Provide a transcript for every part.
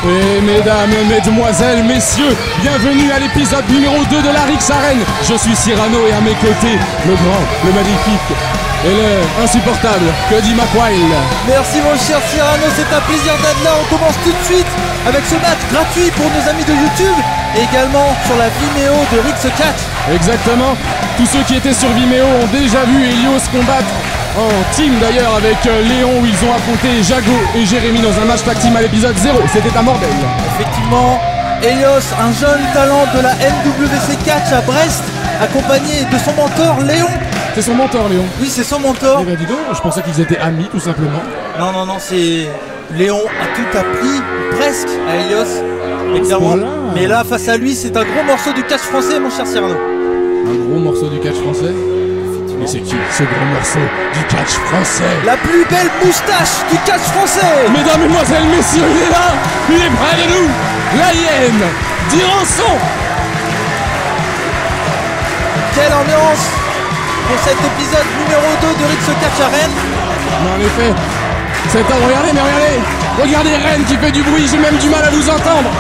Et mesdames, mesdemoiselles, messieurs, bienvenue à l'épisode numéro 2 de la Rix Arène. Je suis Cyrano et à mes côtés, le grand, le magnifique et le insupportable Cody McWild. Merci mon cher Cyrano, c'est un plaisir d'être là. On commence tout de suite avec ce match gratuit pour nos amis de YouTube et également sur la Vimeo de Rix Catch. Exactement, tous ceux qui étaient sur Vimeo ont déjà vu Elios combattre en team d'ailleurs avec Léon où ils ont affronté Jago et Jérémy dans un match tag team à l'épisode 0, c'était un bordel. Effectivement, Elios, un jeune talent de la NWC Catch à Brest, accompagné de son mentor Léon. C'est son mentor Léon? Oui, c'est son mentor. Eh ben dis donc, je pensais qu'ils étaient amis tout simplement. Non, c'est... Léon a tout appris, presque, à Elios, évidemment. Voilà. Mais là, face à lui, c'est un gros morceau du catch français, mon cher Cyrano. Un gros morceau du catch français? Mais c'est qui ce gros morceau du catch français? La plus belle moustache du catch français. Mesdames, mesdemoiselles, messieurs, il est là. Il est près de nous. La hyène d'Irançon. Quelle ambiance pour cet épisode numéro 2 de Rix Catch Arène. Mais en effet, regardez Rennes qui fait du bruit, j'ai même du mal à vous entendre.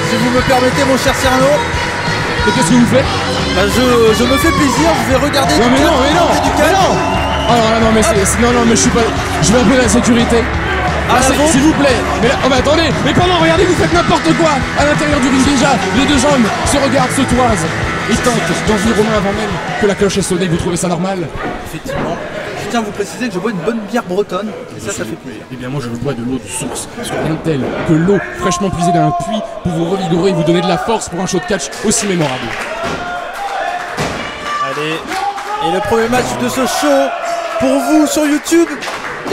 Si vous me permettez, mon cher Cyrano. Et qu'est-ce que vous faites? Bah je me fais plaisir, je vais regarder Non mais non, du catch. Ah non mais non mais je suis pas. Je vais appeler la sécurité. S'il vous plaît. Mais là, oh bah attendez, mais pendant, regardez, vous faites n'importe quoi à l'intérieur du ring déjà. Les deux hommes se regardent, se toisent et tentent d'environner avant même que la cloche ait sonné. Vous trouvez ça normal? Effectivement. Je tiens à vous préciser que je bois une bonne bière bretonne et ça fait plaisir. Eh bien moi je bois de l'eau de source, parce que rien de tel que l'eau fraîchement puisée d'un puits pour vous revigorer et vous donner de la force pour un show de catch aussi mémorable. Allez, et le premier match de ce show pour vous sur YouTube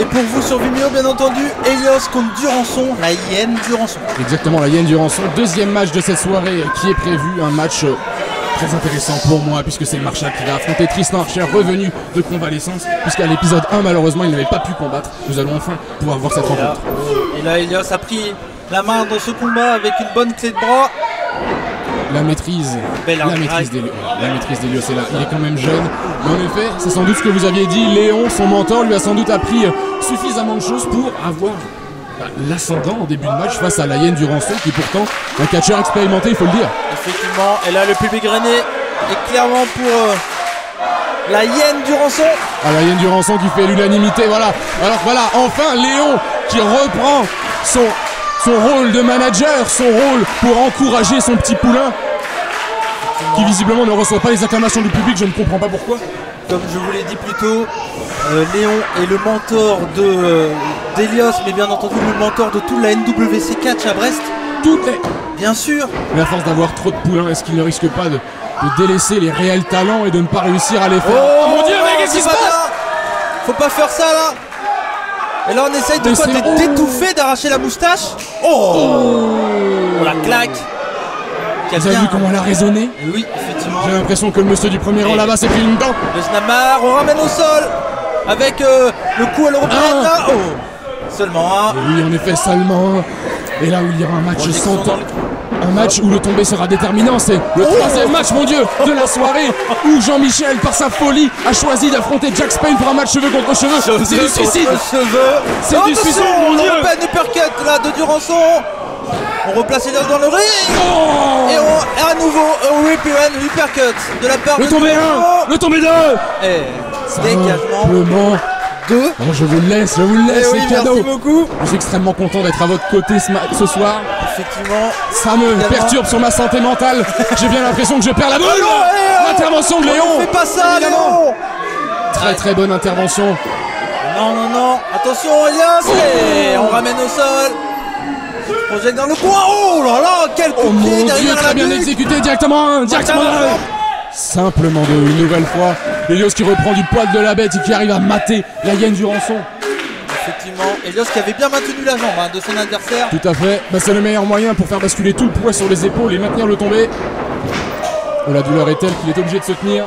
et pour vous sur Vimeo bien entendu, Elios contre Durançon, la hyène Durançon. Exactement, la hyène Durançon, deuxième match de cette soirée qui est prévu, un match très intéressant pour moi puisque c'est Marshall qui va affronter Tristan Archer revenu de convalescence puisqu'à l'épisode 1 malheureusement il n'avait pas pu combattre. Nous allons enfin pouvoir voir cette rencontre. Et là Elios a pris la main dans ce combat avec une bonne clé de bras. La maîtrise d'Elios est là, il est quand même jeune. Mais en effet, c'est sans doute ce que vous aviez dit, Léon, son mentor, lui a sans doute appris suffisamment de choses pour avoir l'ascendant en début de match face à la hyène Durançon qui est pourtant un catcheur expérimenté, il faut le dire. Effectivement, et là le public rennais est clairement pour la hyène Durançon. Ah, la hyène Durançon qui fait l'unanimité, voilà. Alors voilà, enfin Léon qui reprend son rôle de manager, son rôle pour encourager son petit poulain qui visiblement ne reçoit pas les acclamations du public, je ne comprends pas pourquoi. Comme je vous l'ai dit plus tôt, Léon est le mentor d'Elios, mais bien entendu le mentor de toute la NWC Catch à Brest. Bien sûr. Mais à force d'avoir trop de poulains, est-ce qu'il ne risque pas de délaisser les réels talents et de ne pas réussir à les faire? Oh mon Dieu, mais qu'est-ce qui se passe? Faut pas faire ça là. Et là on essaye d'étouffer, d'arracher la moustache. Oh, la claque. Vous avez vu comment elle a résonné? Oui, effectivement. J'ai l'impression que le monsieur du premier rang là-bas s'est pris une dent. Le Snapmar, on ramène au sol avec le coup à l'européenne là. Oh, seulement un. Et oui, en effet, seulement un. Et là où il y aura un match sans temps. Un match où le tombé sera déterminant, c'est le troisième match, mon Dieu, de la soirée où Jean-Michel, par sa folie, a choisi d'affronter Jack Spain pour un match cheveux contre cheveux. C'est du suicide. C'est du suicide, mon Dieu. Européenne uppercut là de Durançon. On replace Elios dans le ring. Et à nouveau European uppercut de la part de tombé 1, le tombé 2. Et dégagement. Simplement 2. Bon, je vous le laisse, c'est cadeau. Merci beaucoup. Je suis extrêmement content d'être à votre côté ce soir. Effectivement. Ça me perturbe sur ma santé mentale. J'ai bien l'impression que je perds la boule. L'intervention de Léon. Ne fais pas ça, Léon. Très bonne intervention. Non. Attention, Elios. Et on ramène au sol. Projette dans le coin. Oh là là, quel coup de pied derrière la très bien exécuté, directement là. Simplement une nouvelle fois. Elios qui reprend du poil de la bête et qui arrive à mater la hyène Durançon. Effectivement, Elios qui avait bien maintenu la jambe de son adversaire. Tout à fait, c'est le meilleur moyen pour faire basculer tout le poids sur les épaules et maintenir le tombé. Oh, la douleur est telle qu'il est obligé de se tenir.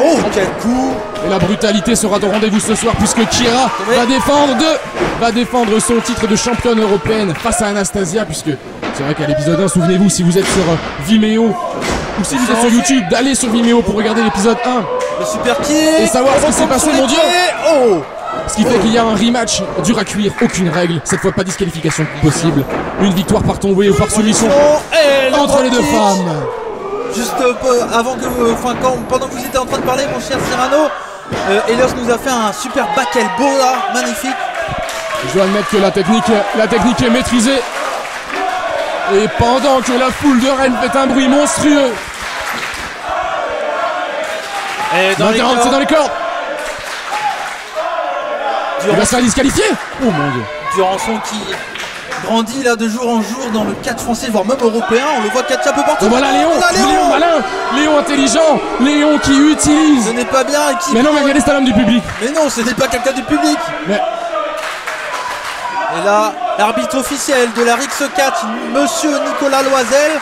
Oh, quel coup! Et la brutalité sera au rendez-vous ce soir puisque Kira va défendre son titre de championne européenne face à Anastasia, puisque c'est vrai qu'à l'épisode 1, souvenez-vous, si vous êtes sur Vimeo ou si vous êtes sur YouTube, d'aller sur Vimeo pour regarder l'épisode 1. Le super kick. Et savoir ce qui s'est passé, mon Dieu. Oh. Ce qui fait qu'il y a un rematch dur à cuire, aucune règle, cette fois pas disqualification possible. Une victoire par tombée ou par soumission entre les deux femmes. Juste avant que pendant que vous étiez en train de parler, mon cher Cyrano, Elios nous a fait un super back elbow là, magnifique. Je dois admettre que la technique est maîtrisée. Et pendant que la foule de Rennes fait un bruit monstrueux. Et c'est dans les cordes. Il va se faire disqualifier. Oh mon Dieu. Durançon qui grandit là de jour en jour dans le catch français, voire même européen. On le voit catcher un peu partout. Et voilà Léon, Léon malin, Léon intelligent, Léon qui utilise. Ce n'est pas bien. Mais non, mais regardez, c'est un homme du public. Mais non, ce n'est pas quelqu'un du public. Mais... Et là, l'arbitre officiel de la Rix Catch, monsieur Nicolas Loisel,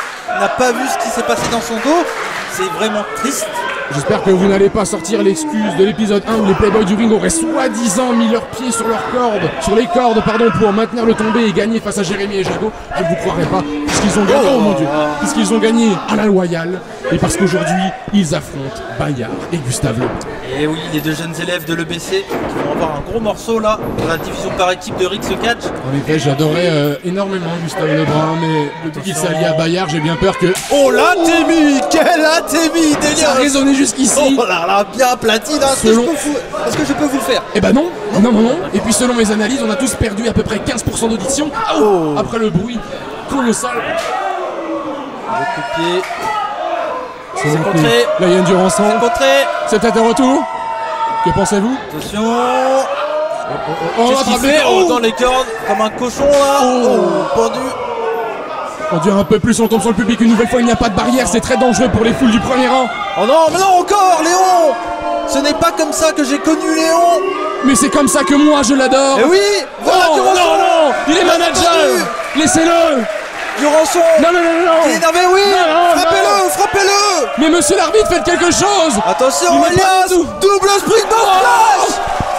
n'a pas vu ce qui s'est passé dans son dos. C'est vraiment triste. J'espère que vous n'allez pas sortir l'excuse de l'épisode 1 où les Playboys du ring auraient soi-disant mis leurs pieds sur les cordes, pour maintenir le tombé et gagner face à Jérémy et Jago. Je ne vous croirais pas, puisqu'ils ont gagné, oh mon Dieu, puisqu'ils ont gagné à la loyale, et parce qu'aujourd'hui, ils affrontent Bayard et Gustave Leblanc. Et oui, les deux jeunes élèves de l'EBC qui vont avoir un gros morceau là, dans la division par équipe de Rix Catch. En effet, j'adorais énormément Gustave Leblanc, mais depuis qu'il s'est allié à Bayard, j'ai bien peur que... Oh l'atémie, quelle atémie, délire. Ça a résonné jusqu'ici. Oh là là, bien platine, hein. Est-ce que je peux vous le faire? Eh ben non. Et puis selon mes analyses, on a tous perdu à peu près 15% d'audition après le bruit colossal. Le coup de pied. C'est contré. Là, il y a une Durançon. C'est contré. C'est peut-être un retour. Que pensez-vous? Attention. Qu'est-ce qu'il fait? Dans les cordes, comme un cochon là. Pendu. On dirait un peu plus, on tombe sur le public une nouvelle fois, il n'y a pas de barrière, c'est très dangereux pour les foules du premier rang. Oh non, mais non, encore Léon. Ce n'est pas comme ça que j'ai connu Léon. Mais c'est comme ça que moi je l'adore. Et oui, voilà Durançon. Non, il est manager. Laissez-le. Durançon. Non. Il est énervé, oui. Frappez-le. Mais monsieur l'arbitre, faites quelque chose. Attention, Elias, double springboard flash.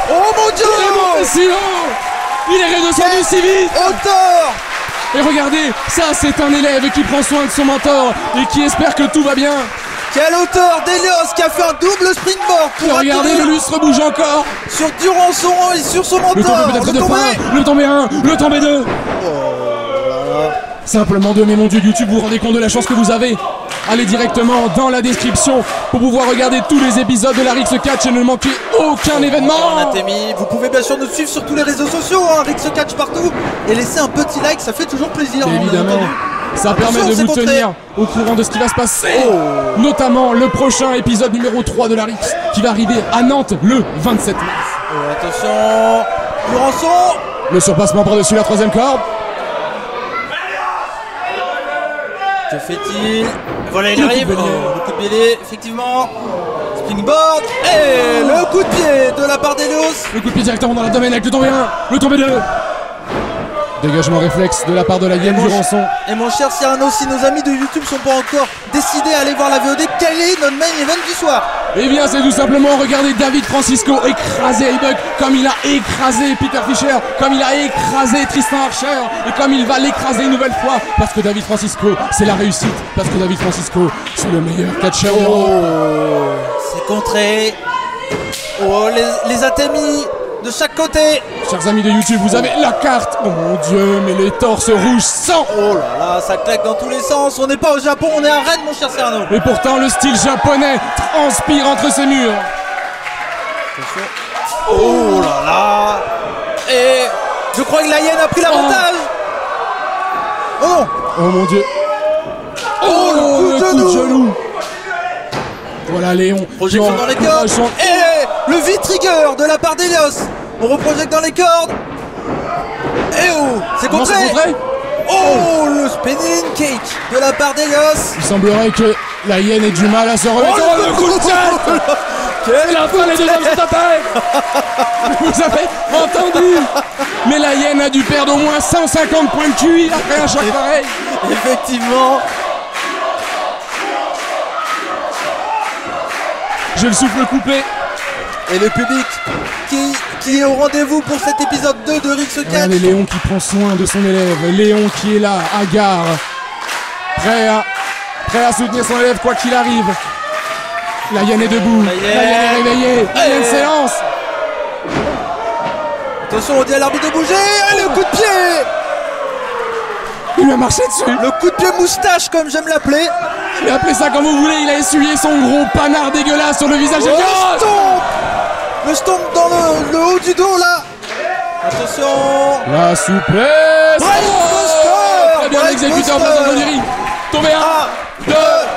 Oh mon Dieu. Il est monté si haut. Il est redescendu si vite. Hauteur. Et regardez, ça c'est un élève qui prend soin de son mentor et qui espère que tout va bien. Quelle hauteur d'Elios qui a fait un double springboard pour regardez, le lustre bouge encore. Sur Durançon et sur son mentor. Le tombé peut-être de fin, le tombé 1, le tombé 2. Simplement 2, mais mon Dieu, YouTube, vous vous rendez compte de la chance que vous avez. Allez directement dans la description pour pouvoir regarder tous les épisodes de la Rix Catch et ne manquer aucun événement. Vous pouvez bien sûr nous suivre sur tous les réseaux sociaux, Rix Catch partout, et laisser un petit like, ça fait toujours plaisir. Évidemment, ça permet de vous tenir au courant de ce qui va se passer. Notamment le prochain épisode numéro 3 de la Rix qui va arriver à Nantes le 27 mars. Attention, Durançon. Le surpassement par-dessus la 3ème corde. Que fait-il? Voilà, il arrive. Le coup de pied, effectivement. Springboard. Et le coup de pied de la part d'Elios. Le coup de pied directement dans l'abdomen avec le tombé 1, le tombé 2. Dégagement réflexe de la part de la Game Durançon. Et mon cher Cyrano, si nos amis de YouTube sont pas encore décidés à aller voir la VOD, quel est notre main event du soir? Eh bien, c'est tout simplement regarder David Francisco écraser Heybuck comme il a écrasé Peter Fischer, comme il a écrasé Tristan Archer et comme il va l'écraser une nouvelle fois. Parce que David Francisco, c'est la réussite. Parce que David Francisco, c'est le meilleur catcheur d'Europe. C'est contré. Les atémis de chaque côté. Chers amis de YouTube, vous avez la carte. Oh mon Dieu, mais les torses rouges sang. Oh là là, ça claque dans tous les sens. On n'est pas au Japon, on est à Rennes, mon cher Cyrano. Et pourtant, le style japonais transpire entre ces murs. Oh là là. Et je crois que la hyène a pris l'avantage. Oh non. Oh mon Dieu. Oh, le coup de genou. Voilà Léon. Projection dans les cordes. Et le V-trigger de la part d'Elios. On reprojecte dans les cordes. Et c'est contré. Oh, le spinning cake de la part d'Elios. Il semblerait que la hyène ait du mal à se remettre. Oh, le coup de tête. Et la fin, les deux hommes sont à terre. Vous avez entendu? Mais la hyène a dû perdre au moins 150 points de QI après un choc pareil. Effectivement. J'ai le souffle coupé. Et le public qui est au rendez-vous pour cet épisode 2 de Rix Catch. Regardez Léon qui prend soin de son élève. Léon qui est là, hagard. Prêt à soutenir son élève quoi qu'il arrive. La hyène est debout. La hyène est réveillée. La hyène s'élance. Attention, on dit à l'arbitre de bouger. Et le coup de pied. Il lui a marché dessus. Le coup de pied moustache, comme j'aime l'appeler. Mais appelez ça comme vous voulez. Il a essuyé son gros panard dégueulasse sur le visage de Le stomp dans le haut du dos là. Attention. La souplesse. Très bien l'exécuteur de Blaise Tombé 1,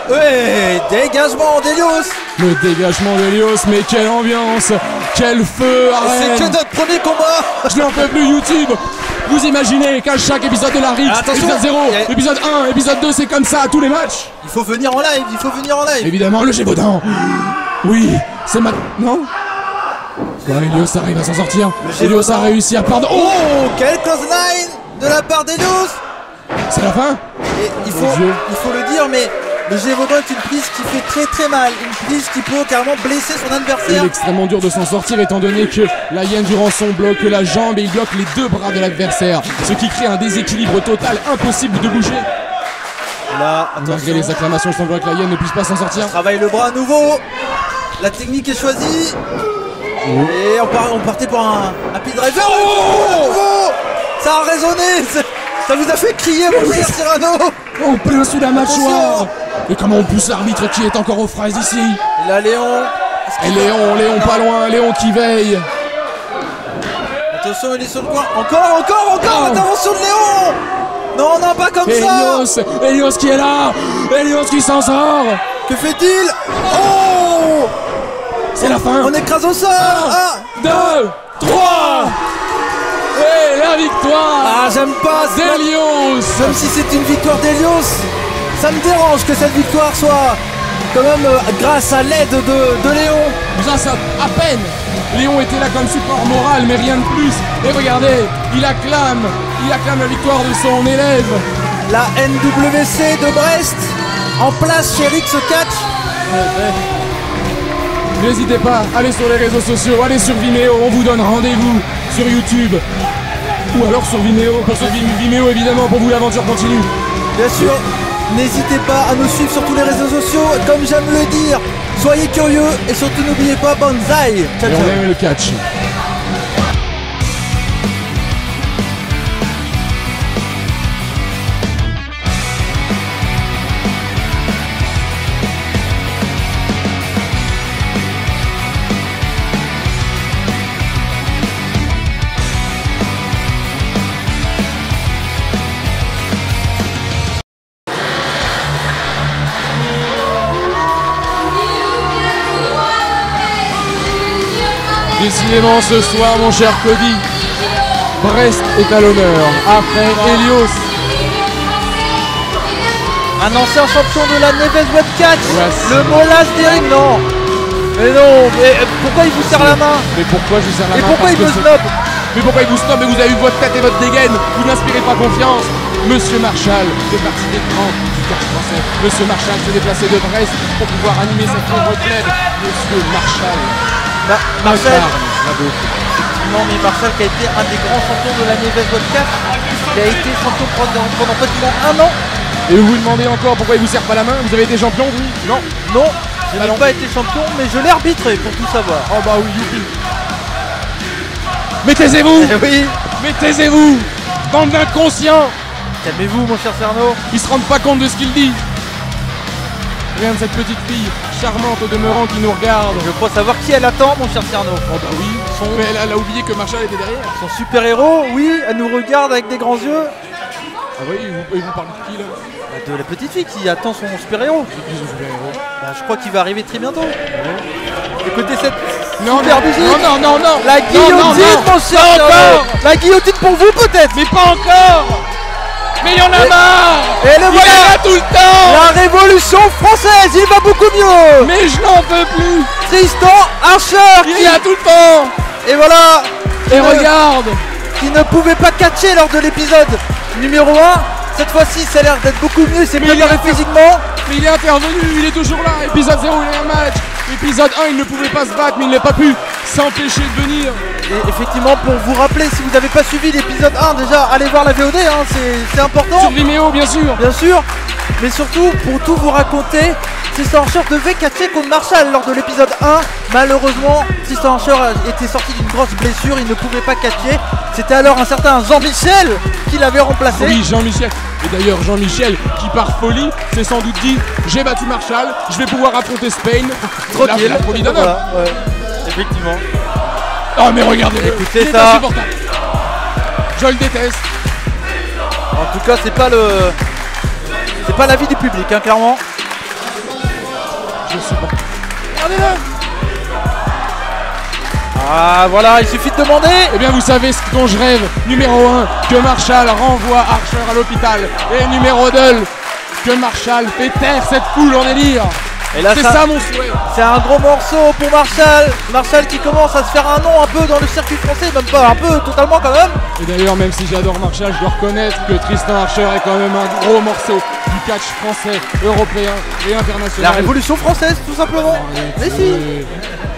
2. Ouais, dégagement d'Elios. Le dégagement d'Elios, mais quelle ambiance. Quel feu à Rennes. C'est que notre premier combat. Je n'en peux plus YouTube. Vous imaginez qu'à chaque épisode de la RIX, épisode 0, épisode 1, épisode 2, c'est comme ça à tous les matchs. Il faut venir en live, il faut venir en live. Évidemment, le Gévaudan. Oui, c'est maintenant. Ouais, Elios arrive à s'en sortir. Elios a réussi à perdre. Oh, quel close line de la part d'Elios. C'est la fin. Et il faut le dire, mais le Gévaudan est une prise qui fait très très mal. Une prise qui peut carrément blesser son adversaire. Il est extrêmement dur de s'en sortir étant donné que la hyène du rançon bloque la jambe et il bloque les deux bras de l'adversaire. Ce qui crée un déséquilibre total, impossible de bouger. Là, malgré les acclamations, il semblerait que la hyène ne puisse pas s'en sortir. Travaille le bras à nouveau. La technique est choisie. Et on partait pour un happy driver. Ça a résonné. Ça vous a fait crier, mon cher Cyrano. En plein sous la mâchoire. Et comment on pousse l'arbitre qui est encore aux fraises ici. Et là, Léon. Et Léon pas loin. Léon qui veille. Attention, il est sur le coin. Encore. Intervention de Léon. Non, pas comme ça. Elios qui est là. Elios qui s'en sort. Que fait-il? Oh, c'est la fin. On écrase au sol. 1, 2, 3. Et la victoire. Ah, j'aime pas d'Elios. Même si c'est une victoire d'Elios, ça me dérange que cette victoire soit quand même grâce à l'aide de Léon. Grâce à peine. Léon était là comme support moral, mais rien de plus. Et regardez, il acclame la victoire de son élève. La NWC de Brest, en place chez Rix Catch. N'hésitez pas, allez sur les réseaux sociaux, allez sur Vimeo, on vous donne rendez-vous sur YouTube. Ou alors sur Vimeo, pour Vimeo évidemment, pour vous l'aventure continue. Bien sûr, n'hésitez pas à nous suivre sur tous les réseaux sociaux, comme j'aime le dire. Soyez curieux et surtout n'oubliez pas Banzai. Ciao, et on aime le catch. Décidément ce soir mon cher Cody, Brest est à l'honneur après Elios. Un ancien champion de la Neves Web Catch, le Molas d'Eric, non. Mais non, mais pourquoi il vous serre la main? Mais pourquoi je serre la main? Et pourquoi il vous snob? Mais pourquoi il vous snob? Mais vous avez eu votre tête et votre dégaine, vous n'inspirez pas confiance. Monsieur Marshall fait partie des grands du catch français. Monsieur Marshall s'est déplacé de Brest pour pouvoir animer cette pauvre plèbe. Monsieur Marshall. Marshall, non mais Marshall qui a été un des grands champions de la Neves Web Catch. Il a été champion pendant pratiquement 1 an. Et vous vous demandez encore pourquoi il vous serre pas la main? Vous avez été champion vous? Non, je n'ai pas été champion, mais je l'ai arbitré pour tout savoir. Oh bah oui, youpi. Mais taisez-vous. Oui. Mais taisez-vous, bande d'inconscients. Calmez-vous mon cher Cerno. Ils se rendent pas compte de ce qu'il dit. Regarde cette petite fille charmante au demeurant qui nous regarde. Je crois savoir qui elle attend mon cher Cerno. Oh bah oui, mais elle a oublié que Marshall était derrière. Son super héros, oui, elle nous regarde avec des grands yeux. Ah oui, il vous parle de qui là? De la petite fille qui attend son super héros. Je crois qu'il va arriver très bientôt. Écoutez cette super musique. Non. La guillotine mon cher Cerno. La guillotine pour vous peut-être. Mais pas encore. Mais il y en a marre. Et le voilà là tout le temps. La révolution française, il va beaucoup mieux. Mais je n'en peux plus. Tristan Archer il est là tout le temps. Et voilà. Et regarde, qui ne pouvait pas catcher lors de l'épisode numéro 1. Cette fois-ci, ça a l'air d'être beaucoup mieux, c'est préparé physiquement. Mais il est intervenu, il est toujours là. Épisode 0, il est un match. Épisode 1, il ne pouvait pas se battre, mais il n'a pas pu s'empêcher de venir. Et effectivement, pour vous rappeler, si vous n'avez pas suivi l'épisode 1, déjà, allez voir la VOD, hein, c'est important. Sur Vimeo, bien sûr. Bien sûr. Mais surtout, pour tout vous raconter, Tristan Archer devait catcher contre Marshall lors de l'épisode 1. Malheureusement, Tristan Archer était sorti d'une grosse blessure, il ne pouvait pas catcher. C'était alors un certain Jean-Michel qui l'avait remplacé. Oui, Jean-Michel. Et d'ailleurs, Jean-Michel, qui par folie, s'est sans doute dit j'ai battu Marshall, je vais pouvoir affronter Spain. Tranquille. La folie d'un homme. Voilà, ouais. Effectivement. Oh, mais regardez, écoutez c'est ça. insupportable. Je le déteste. En tout cas, c'est pas l'avis du public, hein, clairement. Je supporte. Regardez-le. Ah voilà, il suffit de demander. Eh bien vous savez ce dont je rêve. Numéro 1, que Marshall renvoie Archer à l'hôpital. Et numéro 2, que Marshall fait taire cette foule en délire. C'est ça mon souhait. C'est un gros morceau pour Marshall. Marshall qui commence à se faire un nom un peu dans le circuit français, même pas un peu, totalement quand même. Et d'ailleurs, même si j'adore Marshall, je dois reconnaître que Tristan Archer est quand même un gros morceau du catch français, européen et international. La révolution française, tout simplement. Mais si.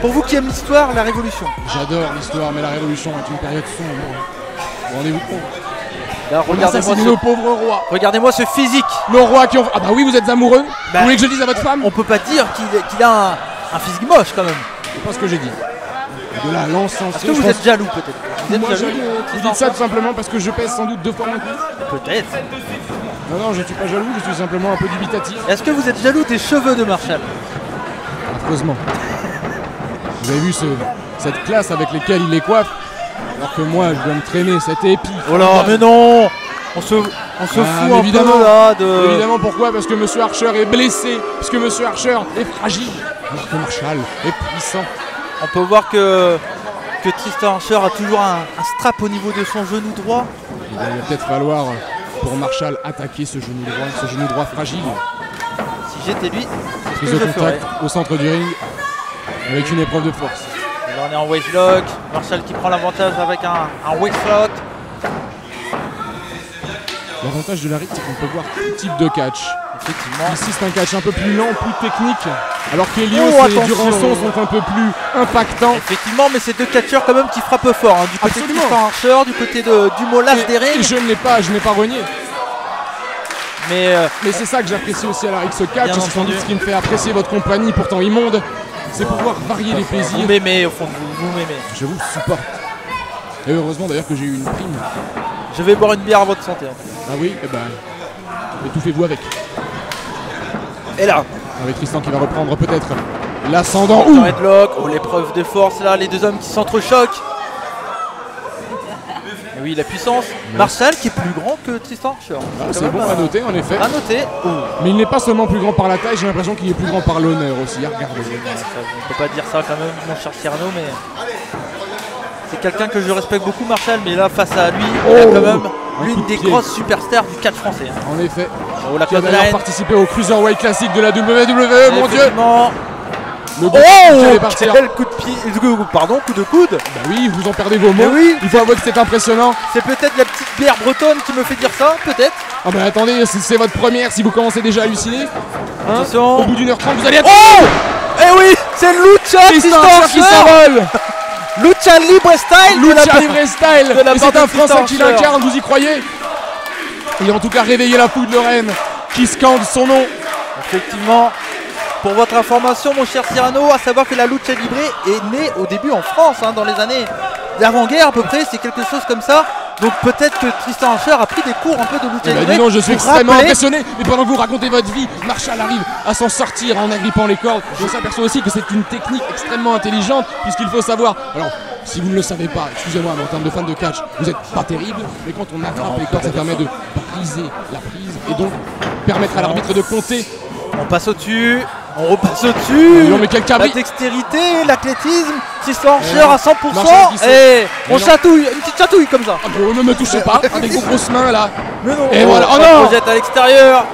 Pour vous qui aimez l'histoire, la révolution. J'adore l'histoire, mais la révolution est une période sombre. Rendez-vous compte. Regardez-moi nos pauvres rois. Regardez-moi ce physique. Nos rois qui ont... Ah bah oui, vous êtes amoureux. Vous voulez que je dise à votre femme? On peut pas dire qu'il a un physique moche quand même. C'est pas ce que j'ai dit. De là, l'encens. Est-ce que vous êtes jaloux peut-être? Vous êtes jaloux? Vous dites ça tout simplement parce que je pèse sans doute 2 fois moins que vous? Peut-être. Non, je ne suis pas jaloux, je suis simplement un peu dubitatif. Est-ce que vous êtes jaloux des cheveux de Marshall? Affreusement. Vous avez vu cette classe avec lesquelles il les coiffe? Alors que moi, je dois me traîner cette épi. Oh là, mais non! On se fout un peu là de... Évidemment, pourquoi? Parce que Monsieur Archer est blessé, parce que Monsieur Archer est fragile, alors que Marshall est puissant. On peut voir que Tristan Archer a toujours un strap au niveau de son genou droit. Il va peut-être falloir, pour Marshall, attaquer ce genou droit fragile. Si j'étais lui, prise de contact au centre du ring, avec une épreuve de force. Et là on est en waistlock, Marshall qui prend l'avantage avec un waistlock. L'avantage de la rythme, c'est qu'on peut voir tout type de catch. Effectivement. Ici, c'est un catch un peu plus lent, plus technique. Alors qu'Elios et Durançon sont un peu plus impactants. Effectivement, mais c'est deux catcheurs quand même qui frappent fort. Hein. Du côté de Tristan Archer, du côté du Molas des rings. Je n'ai pas renié. Mais c'est ça que j'apprécie aussi à la X Catch. C'est sans doute ce qui me fait apprécier votre compagnie, pourtant immonde. C'est pouvoir varier les plaisirs. Vous m'aimez, au fond de vous m'aimez. Je vous supporte. Et heureusement d'ailleurs que j'ai eu une prime. Je vais boire une bière à votre santé. Ah oui, eh ben, étouffez-vous avec. Et là, avec Tristan qui va reprendre peut-être l'ascendant. Headlock, l'épreuve de force là, les deux hommes qui s'entrechoquent. Et oui, la puissance. Marshall qui est plus grand que Tristan Archer. Ah, c'est bon à noter en effet. À noter. Mais il n'est pas seulement plus grand par la taille, j'ai l'impression qu'il est plus grand par l'honneur aussi. Regardez. On peut pas dire ça quand même, mon cher Cyrano, mais c'est quelqu'un que je respecte beaucoup, Marshall, mais là face à lui, il a quand même l'une des grosses superstars du catch français. Hein. En effet. La qui a d'ailleurs participé au Cruiserweight Classic de la WWE, mon Dieu. Le quel coup de pied, pardon, coup de coude. Bah oui, vous en perdez vos mots. Oui, il faut avouer que c'est impressionnant. C'est peut-être la petite bière bretonne qui me fait dire ça, peut-être. Ah bah attendez, c'est votre première, si vous commencez déjà à halluciner. Hein, au bout d'1h30, vous allez être... Oh! Eh oui, c'est Lucha qui s'envole. Lucha Libre Style. Lucha Libre Style. Et c'est un Français qui l'incarne, vous y croyez? Et en tout cas réveiller la foule de Rennes qui scande son nom. Effectivement. Pour votre information, mon cher Cyrano, à savoir que la Lucha Libre est née au début en France, hein, dans les années d'avant-guerre à peu près, c'est quelque chose comme ça. Donc peut-être que Tristan Archer a pris des cours un peu de Lucha Libre. Non, je suis extrêmement impressionné. Mais pendant que vous racontez votre vie, Marshall arrive à s'en sortir en agrippant les cordes. Je s'aperçois aussi que c'est une technique extrêmement intelligente, puisqu'il faut savoir. Alors, si vous ne le savez pas, excusez-moi, mais en termes de fan de catch, vous n'êtes pas terrible. Mais quand on attrape les cordes, ça permet de briser la prise et donc permettre à l'arbitre de compter. On passe au-dessus, on repasse au-dessus. Mais quel cabri. La dextérité, l'athlétisme, Tristan Archer à 100%. Et on chatouille, une petite chatouille comme ça. Ah bon, ne me touchez pas, avec vos grosses mains là. Mais non, et voilà. Oh non, on projette à l'extérieur.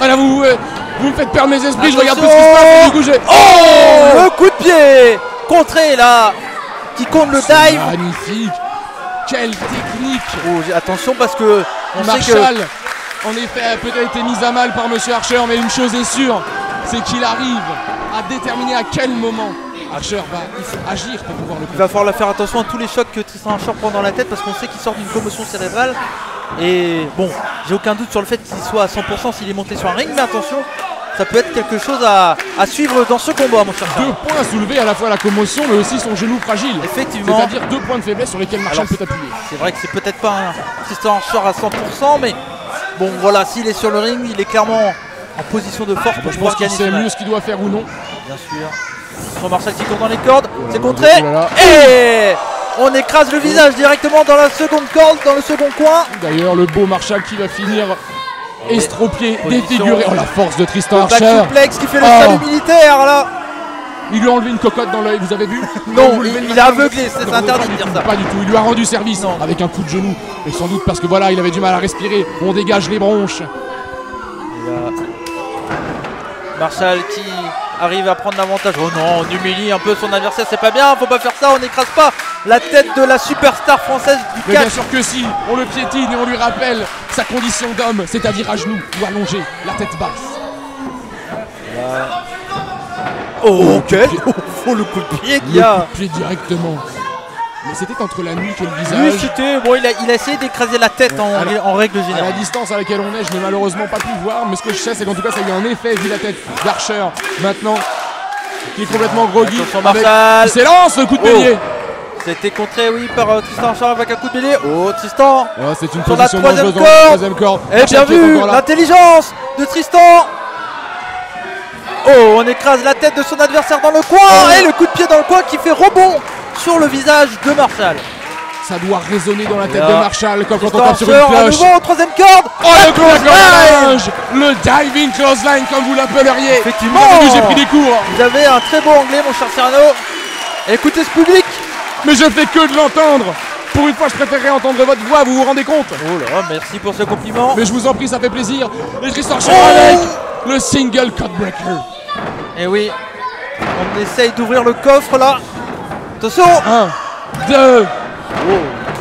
Ah là, vous me faites perdre mes esprits, je regarde plus ce qui se passe, du coup j'ai... Oh, le coup de pied contré là, qui compte le dive. Magnifique. Quelle technique. Oh, attention parce que on Marshall, en effet, a peut-être été mise à mal par Monsieur Archer, mais une chose est sûre, c'est qu'il arrive à déterminer à quel moment Archer va agir pour pouvoir le... Il va falloir faire attention à tous les chocs que Tristan Archer prend dans la tête parce qu'on sait qu'il sort d'une commotion cérébrale. Et bon, j'ai aucun doute sur le fait qu'il soit à 100% s'il est monté sur un ring, mais attention, ça peut être quelque chose à suivre dans ce combat, mon cher. 2 points à soulever, à la fois la commotion mais aussi son genou fragile. Effectivement. C'est-à-dire 2 points de faiblesse sur lesquels Marshall peut appuyer. C'est vrai que c'est peut-être pas un Tristan Archer à 100%, mais bon voilà, s'il est sur le ring, il est clairement en position de force pour je pense qu'il sait mieux ce qu'il doit faire ou non. Bien sûr. Son Marshall qui court dans les cordes, c'est contré. Oh Et on écrase le visage directement dans la seconde corde, dans le second coin. D'ailleurs, le beau Marshall qui va finir estropié, défiguré. Oh la force de Tristan Archer. Le suplex qui fait le salut militaire là. Il lui a enlevé une cocotte dans l'œil, vous avez vu? Non, il a aveuglé, c'est interdit de dire ça. Pas du tout, il lui a rendu service avec un coup de genou. Et sans doute parce que voilà, il avait du mal à respirer. On dégage les bronches. Marshall qui arrive à prendre l'avantage. Oh non, on humilie un peu son adversaire, c'est pas bien, faut pas faire ça, on n'écrase pas la tête de la superstar française du catch. Mais bien sûr que si, on le piétine et on lui rappelle sa condition d'homme, c'est-à-dire à genoux ou allongé, la tête basse. Oh, quel faut le coup de pied qu'il y a. Le coup de pied directement. Mais c'était entre la nuque et le visage. Oui, c'était. Bon, il a essayé d'écraser la tête en règle générale. À la distance à laquelle on est, je n'ai malheureusement pas pu voir. Mais ce que je sais, c'est qu'en tout cas, ça a eu un effet vu la tête d'Archer. Maintenant, qui est complètement groggy. Il s'élance le coup de bélier. C'était contré, oui, par Tristan Archer avec un coup de bélier. Oh, Tristan. Oh, c'est une sur la troisième corde. Et bien vu, l'intelligence de Tristan. Oh, on écrase la tête de son adversaire dans le coin. Et le coup de pied dans le coin qui fait rebond sur le visage de Marshall. Ça doit résonner dans la tête de Marshall comme quand on tape sur une cloche. À nouveau, troisième corde. Oh, le clothesline. Le diving clothesline comme vous l'appelleriez. Effectivement. J'ai pris des cours. Vous avez un très beau anglais, mon cher Cyrano. Écoutez ce public. Mais je fais que de l'entendre. Pour une fois, je préférerais entendre votre voix, vous vous rendez compte? Oh là, merci pour ce compliment. Mais je vous en prie, ça fait plaisir. Et Tristan Archer avec le single codebreaker. Et oui, on essaye d'ouvrir le coffre là. Attention. 1, 2.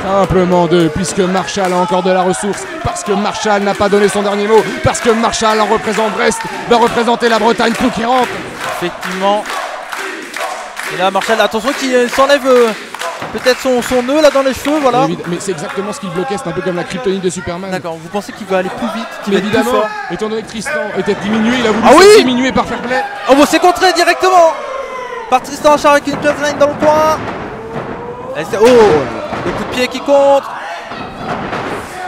Simplement 2, puisque Marshall a encore de la ressource. Parce que Marshall n'a pas donné son dernier mot. Parce que Marshall, en représente Brest, va représenter la Bretagne conquérante. Effectivement. Et là, Marshall, attention qu'il s'enlève peut-être son nœud là dans les cheveux, voilà. Mais c'est exactement ce qu'il bloquait, c'est un peu comme la kryptonite de Superman. D'accord, vous pensez qu'il va aller plus vite, qu'il va être plus fort? Étant donné que Tristan était diminué, il a voulu diminuer par fair play. Oh bon, c'est contré directement par Tristan Archer avec une clothesline dans le coin. Oh, le coup de pied qui compte.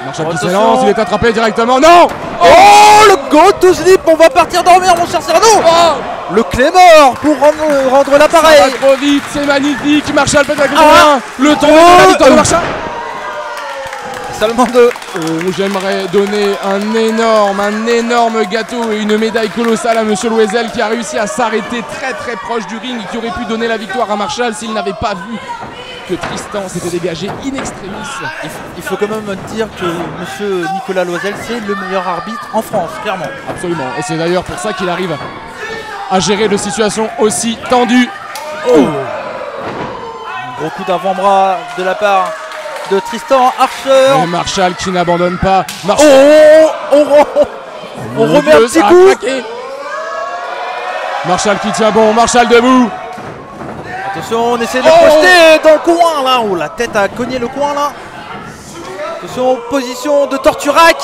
Marshall qui s'élance, il est attrapé directement. Non. Oh, le go to sleep. On va partir dormir, mon cher Cyrano. Le Claymore pour rendre l'appareil. Ça va trop vite, c'est magnifique. Marshall peut être le tour de la victoire de Marshall. Seulement 2. Oh, j'aimerais donner un énorme gâteau et une médaille colossale à Monsieur Loisel qui a réussi à s'arrêter très proche du ring et qui aurait pu donner la victoire à Marshall s'il n'avait pas vu que Tristan s'était dégagé in extremis. Il faut quand même dire que Monsieur Nicolas Loisel, c'est le meilleur arbitre en France, clairement. Absolument, et c'est d'ailleurs pour ça qu'il arrive à gérer de situations aussi tendues. Oh, gros coup d'avant-bras de la part de Tristan Archer. Et Marshall qui n'abandonne pas. On remet un petit coup. Marshall qui tient bon, Marshall debout. Attention, on essaie de le projeter dans le coin là. Oh, la tête a cogné le coin là. Attention, position de Torturac.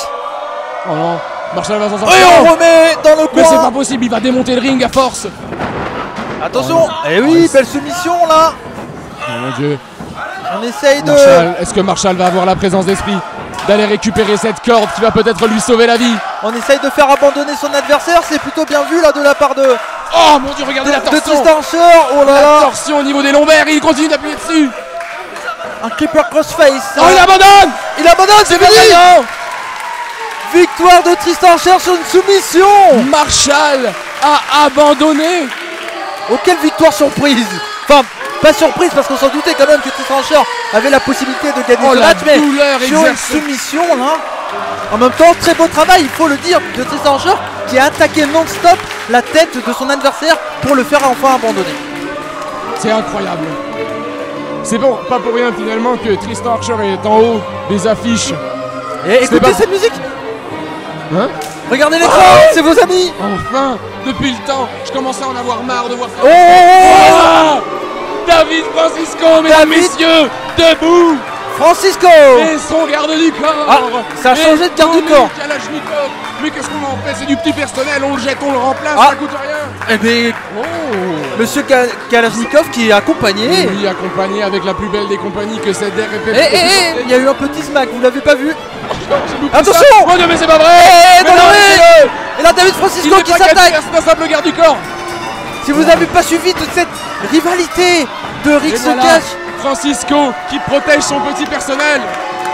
Oh non, Marshall va s'en sortir. Et on remet dans le coin. Mais c'est pas possible, il va démonter le ring à force. Attention, et oui, belle soumission là. Oh mon Dieu. On essaye de... Est-ce que Marshall va avoir la présence d'esprit d'aller récupérer cette corde qui va peut-être lui sauver la vie? On essaye de faire abandonner son adversaire, c'est plutôt bien vu là de la part de... Oh mon Dieu, regardez la torsion de Tristan Archer. Oh là là. La torsion au niveau des lombaires, il continue d'appuyer dessus. Un Clipper Crossface. Oh, il abandonne. Il abandonne, c'est fini. Victoire de Tristan Archer sur une soumission. Marshall a abandonné. Oh, quelle victoire surprise. Enfin, pas surprise parce qu'on s'en doutait quand même que Tristan Archer avait la possibilité de gagner ce match, mais sur une soumission là. En même temps, très beau travail, il faut le dire, de Tristan Archer qui a attaqué non-stop la tête de son adversaire pour le faire enfin abandonner. C'est incroyable. C'est bon, pas pour rien finalement que Tristan Archer est en haut des affiches. Et écoutez cette musique. Hein? Regardez l'écran, c'est vos amis. Enfin, depuis le temps, je commençais à en avoir marre de voir ça. Oh, David Francisco, mesdames, messieurs, debout. Francisco. Et son garde du corps. Ah, ça a changé de garde du corps. Kalachnikov. Mais qu'est-ce qu'on en fait? C'est du petit personnel, on le jette, on le remplace, ça coûte rien. Eh bien, Monsieur Kalachnikov qui est accompagné. Oui, accompagné avec la plus belle des compagnies que cette DRP. Il y a eu un petit smack, vous l'avez pas vu? Attention! Oh non mais c'est pas vrai! Et là David Francisco qui s'attaque! C'est un simple garde du corps! Si vous n'avez pas suivi toute cette rivalité de Rick Cash, Francisco qui protège son petit personnel.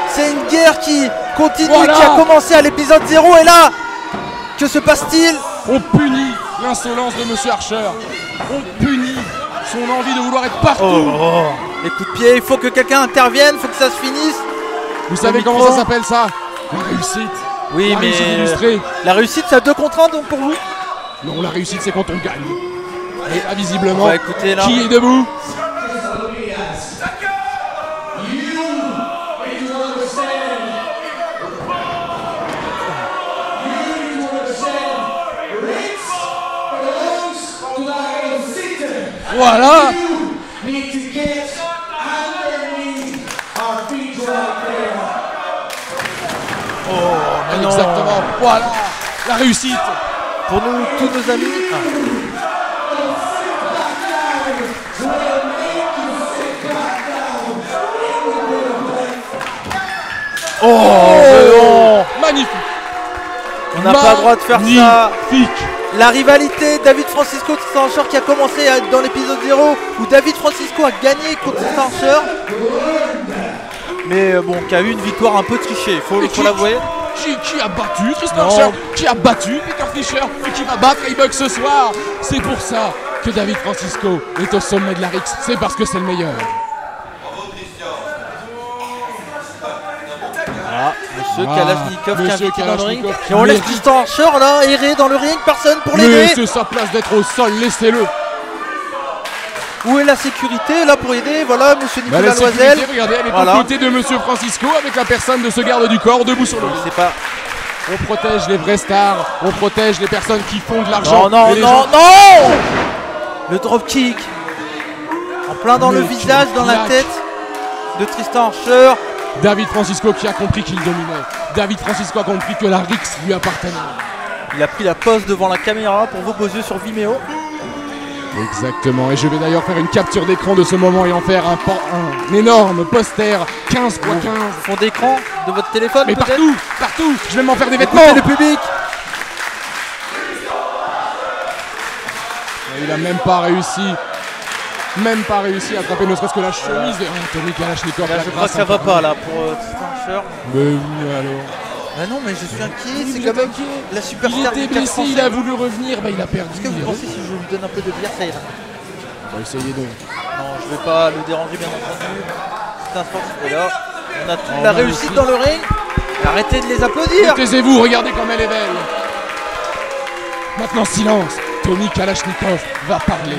C'est une guerre qui continue, qui a commencé à l'épisode 0 et là, que se passe-t-il? On punit l'insolence de Monsieur Archer. On punit son envie de vouloir être partout. Les coups de pied, il faut que quelqu'un intervienne, il faut que ça se finisse. Vous savez comment ça s'appelle ça? La réussite. Oui, la réussite illustrée. La réussite, c'est à 2 contre 1 donc pour vous? Non, la réussite, c'est quand on gagne. Et là, visiblement, écoutez, là. Qui est debout? Voilà. Exactement, voilà la réussite pour nous, tous nos amis. Magnifique. On n'a pas le droit de faire ça. La rivalité David Francisco Tristan Archer qui a commencé dans l'épisode 0 où David Francisco a gagné contre Tristan Archer. Mais bon, qui a eu une victoire un peu trichée, il faut l'avouer. Qui a battu Tristan Archer, qui a battu Peter Fischer et qui va battre Ryback ce soir. C'est pour ça que David Francisco est au sommet de la Rix, c'est parce que c'est le meilleur. Monsieur Kalachnikov qui a invité dans le ring. Et on laisse Tristan Archer là errer dans le ring, personne pour l'aider. Mais c'est sa place d'être au sol, laissez-le. Où est la sécurité là pour aider? Voilà, monsieur Nicolas Loisel. Regardez, elle est aux côtés de monsieur Francisco avec la personne de ce garde du corps debout sur le ring. On protège les vraies stars, on protège les personnes qui font de l'argent. Non. Le dropkick en plein dans le visage, dans la tête de Tristan Archer. David Francisco qui a compris qu'il dominait. David Francisco a compris que la Rix lui appartenait. Il a pris la pose devant la caméra pour vos beaux yeux sur Vimeo. Exactement, et je vais d'ailleurs faire une capture d'écran de ce moment et en faire un énorme poster 15 x 15. Fond d'écran de votre téléphone? Mais partout, je vais m'en faire des vêtements. Le public. Et il a même pas réussi à attraper ne serait-ce que la chemise de Anthony Kalachnikov. Je crois que ça va pas là pour Tristan Archer. Mais oui alors. Ah non mais je suis inquiet, c'est quand même la superstar. Il était blessé, il a voulu revenir, il a perdu. Est-ce que vous pensez si je lui donne un peu de bière ça ira? On va essayer de... Non, je vais pas le déranger bien entendu. C'est un sportif. Et là, on a toute la réussite dans le ring. Arrêtez de les applaudir. Taisez-vous, regardez comme elle est belle. Maintenant silence, Tony Kalachnikov va parler.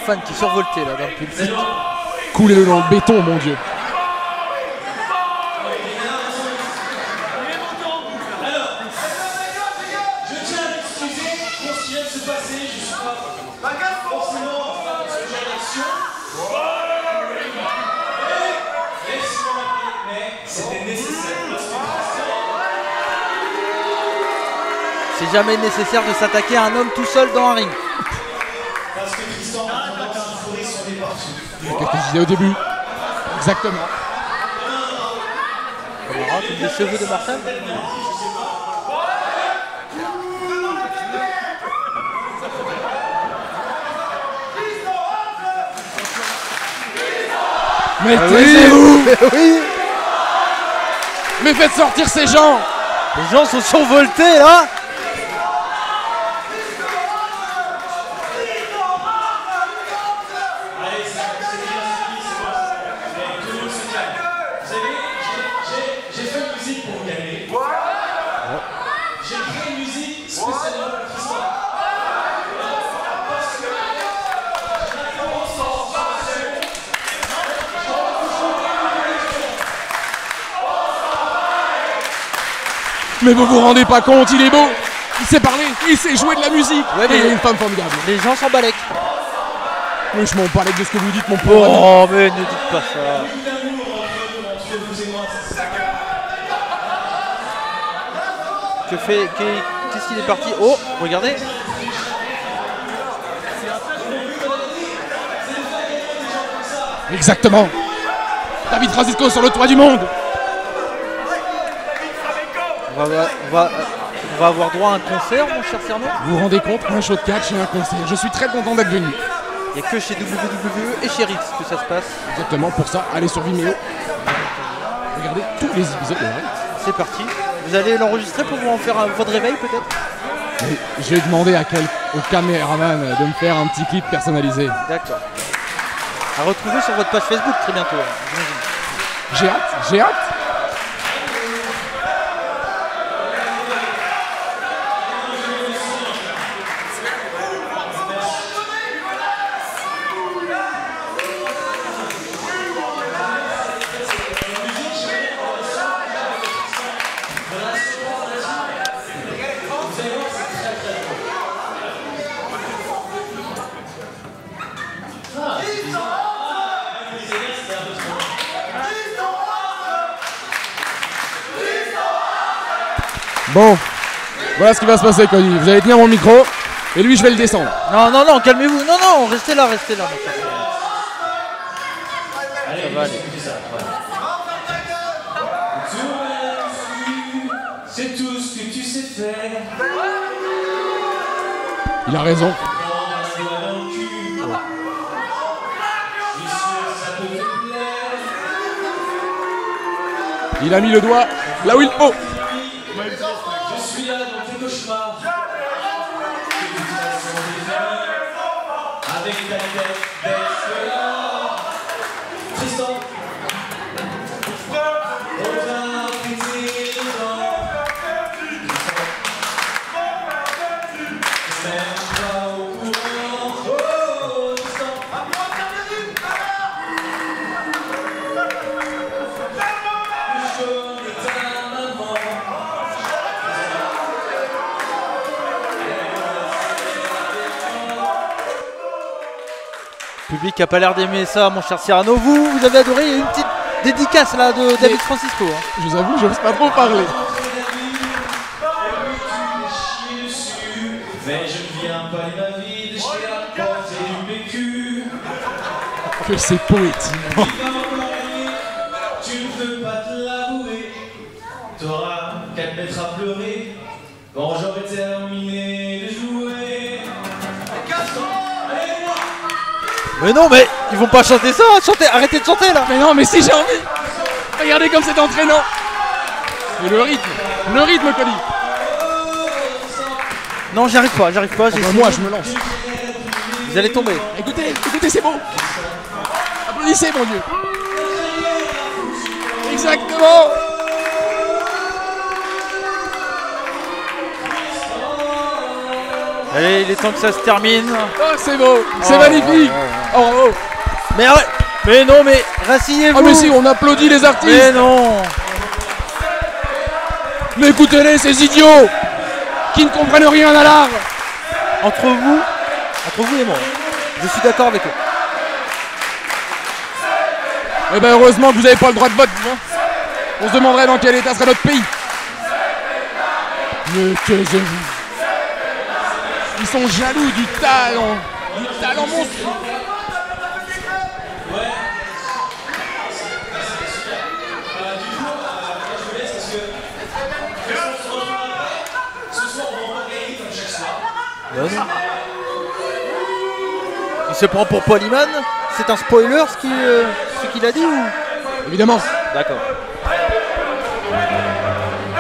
Fan qui survoltait là dans le public. Coulez-le dans le béton, mon Dieu. Je tiens à m'excuser pour ce qui vient de se passer. Je suis pas forcément dans ce genre d'action. Mais c'était nécessaire. C'est jamais nécessaire de s'attaquer à un homme tout seul dans un ring. Qu'est-ce que je disais au début? Exactement. Camarade, les cheveux de Marshall. Mais taisez-vous! Oui. Mais faites sortir ces gens! Les gens sont survoltés là! Mais vous vous rendez pas compte, il est beau. Il sait parler, il sait jouer de la musique. Ouais, mais il est une femme formidable. Les gens s'en balèquent. Mais je m'en balèque de ce que vous dites, mon pauvre. Oh, mais ne dites pas ça. Qu'est-ce qu'il est parti? Oh, regardez. Exactement. David Francisco sur le toit du monde. On va avoir droit à un concert, mon cher Cerno. Vous vous rendez compte? Un show de catch et un concert. Je suis très content d'être venu. Il n'y a que chez WWE et chez Rix que ça se passe. Exactement, pour ça, allez sur Vimeo. Regardez tous les épisodes de Rix. C'est parti. Vous allez l'enregistrer pour vous en faire votre réveil peut-être? Je vais demander au caméraman de me faire un petit clip personnalisé. D'accord. À retrouver sur votre page Facebook très bientôt. J'ai hâte, j'ai hâte. Bon, voilà ce qui va se passer, Cody. Vous allez tenir mon micro et lui, je vais le descendre. Non, calmez-vous. Non, restez là, mon cher. Ça va aller. C'est tout ce que tu sais faire. Il a raison. Il a mis le doigt là où il faut. Je suis là dans tes cauchemars. Avec ta tête d'espoir. Tristan. On va péter les dents. Même pas au courant. Oh, Tristan. Je connais ta maman. Le public a pas l'air d'aimer ça, mon cher Cyrano. Vous avez adoré. Il y a une petite dédicace là de David Francisco. Hein. Je vous avoue, j'ose pas trop parler. Mais je ne viens pas ma vie de chez la porte et du PQ. Que c'est poétique. Tu ne peux pas te l'avouer. T'auras qu'à te mettre à pleurer quand j'aurai terminé de jouer. Mais non, mais ils vont pas chanter ça. Arrêtez de chanter là. Mais non, mais si j'ai envie. Regardez comme c'est entraînant. Et le rythme, Cody. Non, j'y arrive pas. Moi, je me lance. Vous allez tomber. Écoutez, c'est beau. Applaudissez, mon Dieu. Exactement. Allez, il est temps que ça se termine. Oh, c'est beau, c'est magnifique. Oh. Mais arrête. Mais non, mais rasseyez-vous. Ah mais si, on applaudit les artistes. Mais non. Mais écoutez-les, ces idiots qui ne comprennent rien à l'art. Entre vous et moi, je suis d'accord avec eux. Eh ben heureusement que vous n'avez pas le droit de vote, hein. On se demanderait dans quel état serait notre pays. Mais taisez-vous. Ils sont jaloux du talent monstrueux. Il se prend pour Paul Heyman. C'est un spoiler ce qu'il a dit ou... Évidemment. D'accord.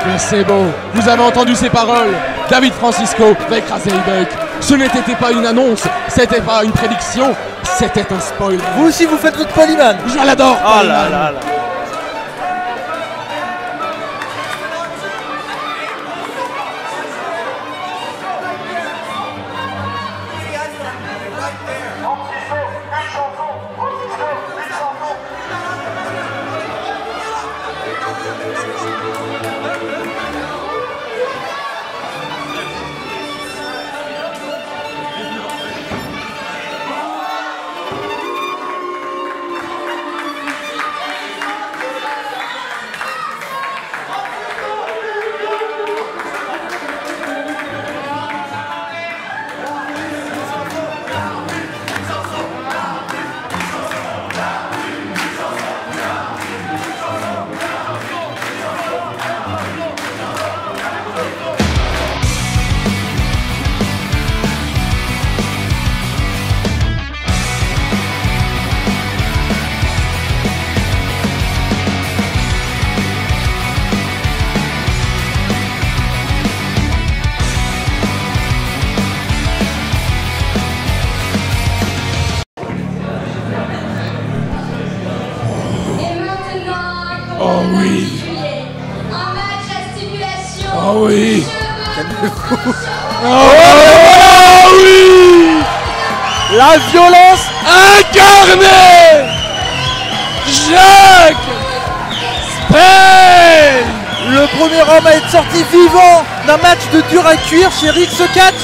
Mais c'est beau. Vous avez entendu ces paroles. David Francisco va écraser Buck. Ce n'était pas une annonce, c'était pas une prédiction, c'était un spoiler. Vous aussi vous faites votre Paul Heyman. Je l'adore. Oh là là là. oui. Calmez-vous. Oh oui. La violence incarnée. Jack Spade. Le premier homme à être sorti vivant d'un match de dur à cuire chez Rix Catch,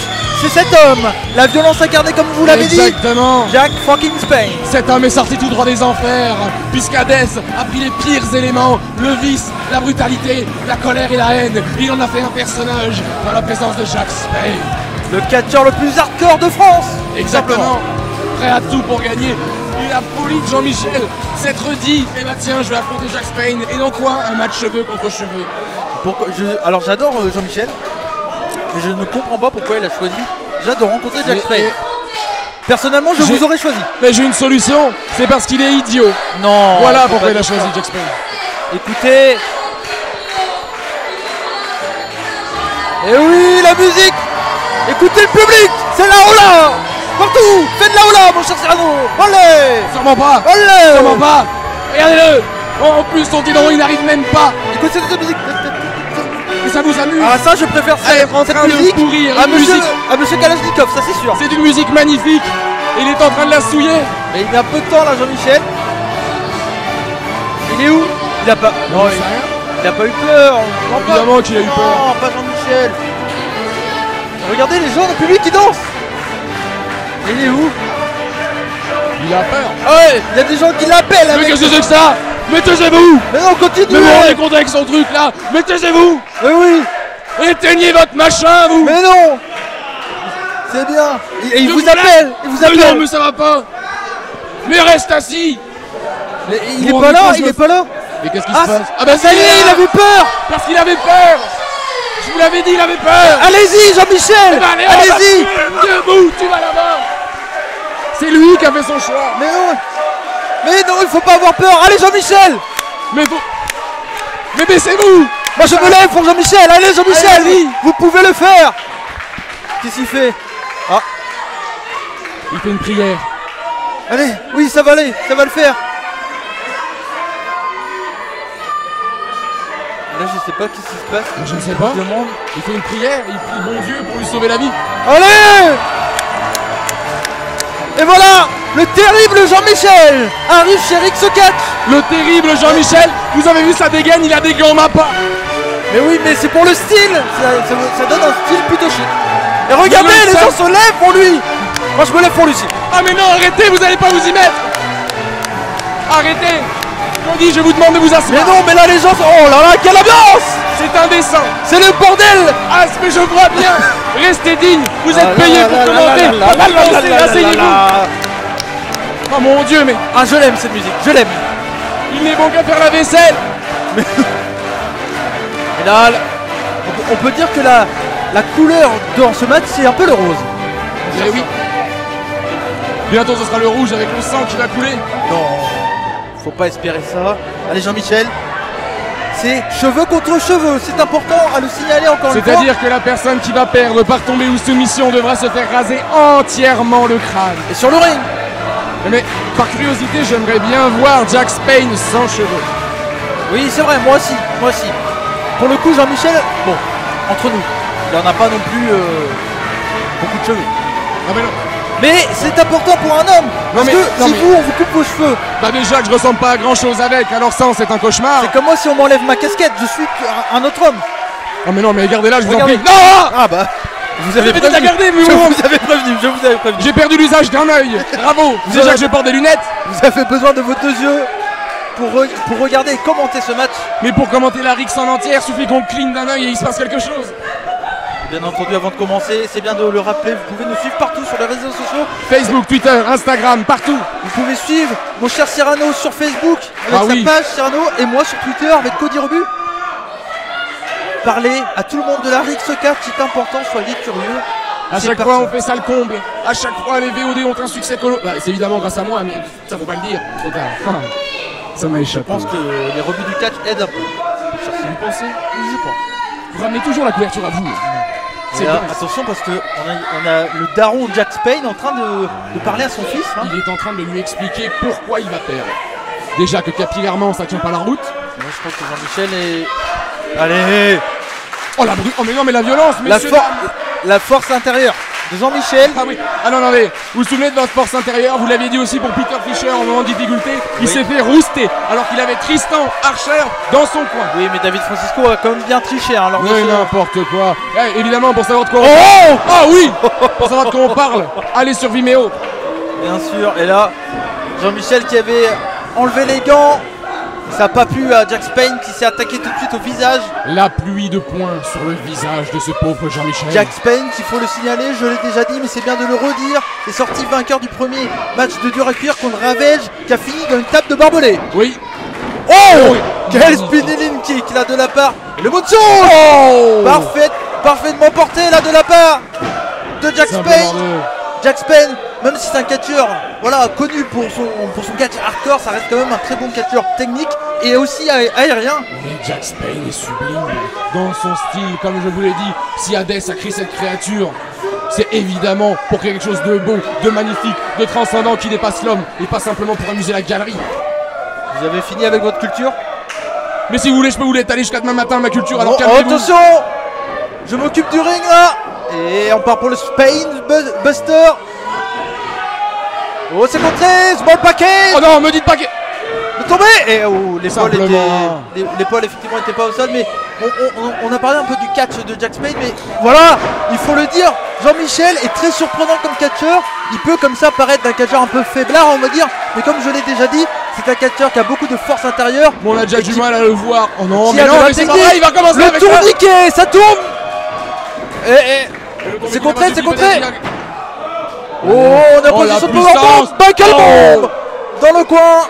c'est cet homme. La violence incarnée comme vous l'avez dit. Exactement. Jack fucking Spade. Cet homme est sorti tout droit des enfers, puisqu'Hadès a pris les pires éléments, le vice, la brutalité, la colère et la haine. Il en a fait un personnage dans la présence de Jack Spade. Le catcheur le plus hardcore de France. Exactement. Prêt à tout pour gagner. Et la folie de Jean-Michel s'être dit, eh ben tiens, je vais affronter Jack Spade. Et donc quoi? Un match cheveux contre cheveux. Alors j'adore Jean-Michel, mais je ne comprends pas pourquoi il a choisi. J'adore rencontrer Jack Spade. Personnellement, je vous aurais choisi. Mais j'ai une solution, c'est parce qu'il est idiot. Non. Voilà pourquoi il a choisi Jack Spade. Écoutez. Et oui, la musique. Écoutez le public. C'est la hola. Partout. Faites de la hola, mon cher Cyrano. Olé. Sûrement pas. Olé. Sûrement pas. Regardez-le. En plus, son guidon, il n'arrive même pas. Écoutez cette musique. Et ça vous amuse? Ah ça, je préfère ça. Elle est en train de pourrir. À monsieur Kalashnikov, ça c'est sûr. C'est une musique magnifique. Il est en train de la souiller. Mais il met un peu de temps là, Jean-Michel. Il est où? Il a pas. Non, il a pas eu peur. Évidemment qu'il a eu peur. Non, pas Jean-Michel. Regardez les gens, le public qui dansent. Il est où? Il a peur. Ah ouais, il y a des gens qui l'appellent. Mais qu'est-ce que c'est que ça? Mais taisez-vous. Mais non, continue. Mais vous vous rendez compte avec son truc là? Mais taisez-vous. Mais oui. Éteignez votre machin, vous. Mais non. C'est bien. Et il vous appelle. Il vous appelle. Mais non, mais ça va pas. Mais reste assis. Mais il est pas là, il est pas là. Mais qu'est-ce qui se passe? Ah bah ça y est, il avait peur. Parce qu'il avait peur. Je vous l'avais dit, il avait peur. Allez-y, Jean-Michel. Allez-y. Debout, tu vas là-bas. C'est lui qui a fait son choix. Mais non, il faut pas avoir peur. Allez, Jean-Michel. Mais baissez-vous. Moi je me lève pour Jean-Michel. Allez, Jean-Michel. Vous pouvez le faire. Qu'est-ce qu'il fait? Ah. Il fait une prière. Allez, oui, ça va aller, ça va le faire. Là, je sais pas qu'est-ce qui se passe. Je ne sais pas. Il fait une prière, il prie bon Dieu pour lui sauver la vie. Allez! Et voilà! Le terrible Jean-Michel arrive chez Rix Catch. Le terrible Jean-Michel, vous avez vu sa dégaine, il a des gants Mappa. Mais oui, mais c'est pour le style. Ça donne un style plutôt chic. Et regardez, les gens se lèvent pour lui. Moi je me lève pour lui aussi. Ah mais non, arrêtez, vous allez pas vous y mettre. Arrêtez. On dit, je vous demande de vous asseoir. Mais non, mais là les gens sont... Oh là là, quelle ambiance! C'est indécent. C'est le bordel. Ah, mais je vois bien. Restez digne, vous êtes payé pour commenter. Asseyez-vous. Oh mon Dieu, mais... Ah, je l'aime cette musique, je l'aime. Il n'est bon qu'à faire la vaisselle. Et là, on peut dire que la couleur dans ce match, c'est un peu le rose. Eh oui. Bientôt ce sera le rouge avec le sang qui va couler. Non, faut pas espérer ça. Allez Jean-Michel, c'est cheveux contre cheveux, c'est important à le signaler encore une fois. C'est-à-dire que la personne qui va perdre par tombée ou soumission devra se faire raser entièrement le crâne. Et sur le ring. Mais par curiosité, j'aimerais bien voir Jack Spade sans cheveux. Oui, c'est vrai, moi aussi, moi aussi. Pour le coup, Jean-Michel, bon, entre nous, il n'en a pas non plus beaucoup de cheveux. Ah mais non. Mais c'est important pour un homme. Parce que si vous, on vous coupe vos cheveux. Bah déjà que je ressemble pas à grand chose avec, alors ça c'est un cauchemar. C'est comme moi si on m'enlève ma casquette, je suis un autre homme. Oh mais non, mais regardez là, je vous en prie. Non. Ah bah, vous avez prévenu. Je vous avais prévenu. J'ai perdu l'usage d'un œil. Bravo. Déjà que je porte des lunettes. Vous avez besoin de vos deux yeux pour regarder et commenter ce match. Mais pour commenter la Rix en entière, suffit qu'on cligne d'un œil et il se passe quelque chose. Bien entendu, avant de commencer, c'est bien de le rappeler, vous pouvez nous suivre partout sur les réseaux sociaux. Facebook, Twitter, Instagram, partout. Vous pouvez suivre mon cher Cyrano sur Facebook avec sa page Cyrano et moi sur Twitter avec Cody Rebu. Parlez à tout le monde de la Rix Catch, c'est important, soyez curieux. À chaque fois on fait ça le comble. À chaque fois les VOD ont un succès colossal. Bah, c'est évidemment grâce à moi, mais ça faut pas le dire. Trop tard. Ça m'a échappé. Je pense que les rebuts du catch aident un peu. Vous pensez? Je pense. Vous ramenez toujours la couverture à vous. Attention parce que on a le daron Jack Spade en train de parler à son fils. Hein. Il est en train de lui expliquer pourquoi il va perdre. Déjà que capillairement ça tient pas la route. Moi je pense que Jean-Michel est... Allez. Oh la brute. Oh mais non mais la violence, messieurs. La force intérieure de Jean-Michel. Ah oui. Ah non mais vous vous souvenez de votre force intérieure? Vous l'aviez dit aussi pour Peter Fischer en moment de difficulté. Il s'est fait rouster alors qu'il avait Tristan Archer dans son coin. Oui mais David Francisco a quand même bien triché hein, lors de Oui n'importe quoi. Évidemment pour savoir de quoi on parle. Ah oui. Pour savoir de quoi on parle, allez sur Vimeo. Bien sûr. Et là Jean-Michel qui avait enlevé les gants. Ça n'a pas plu à Jax Payne qui s'est attaqué tout de suite au visage. La pluie de poings sur le visage de ce pauvre Jean-Michel. Jax Payne, qu'il faut le signaler, je l'ai déjà dit, mais c'est bien de le redire, est sorti vainqueur du premier match de dur à cuire contre Ravage, qui a fini dans une table de barbelé. Oui. Oh oui. Quel spinning kick là de la part. Le moonsault. Parfaitement porté là de la part de Jax Payne. Jax Payne, même si c'est un catcheur voilà, connu pour son catch hardcore, ça reste quand même un très bon catcheur technique et aussi aérien. Mais Jax Payne est sublime dans son style, comme je vous l'ai dit. Si Hades a créé cette créature, c'est évidemment pour quelque chose de beau, de magnifique, de transcendant qui dépasse l'homme et pas simplement pour amuser la galerie. Vous avez fini avec votre culture? Mais si vous voulez, je peux vous l'étaler jusqu'à demain matin, ma culture, alors calmez-vous. Attention, je m'occupe du ring là. Et on part pour le Spine Buster. Oh c'est contré, small package. Oh non, me dites pas que... De tomber. Et oh, l'épaule effectivement n'était pas au sol. Mais on a parlé un peu du catch de Jax Payne. Mais voilà, il faut le dire, Jean-Michel est très surprenant comme catcheur. Il peut comme ça paraître d'un catcheur un peu faiblard on va dire. Mais comme je l'ai déjà dit, c'est un catcheur qui a beaucoup de force intérieure. Bon on a déjà du mal à le voir. Oh non, mais c'est pas vrai, il va commencer le avec tourniquet, ça tourne. C'est contré, c'est contré. Oh, on est en position de powerbomb. Michael Bomb dans le coin.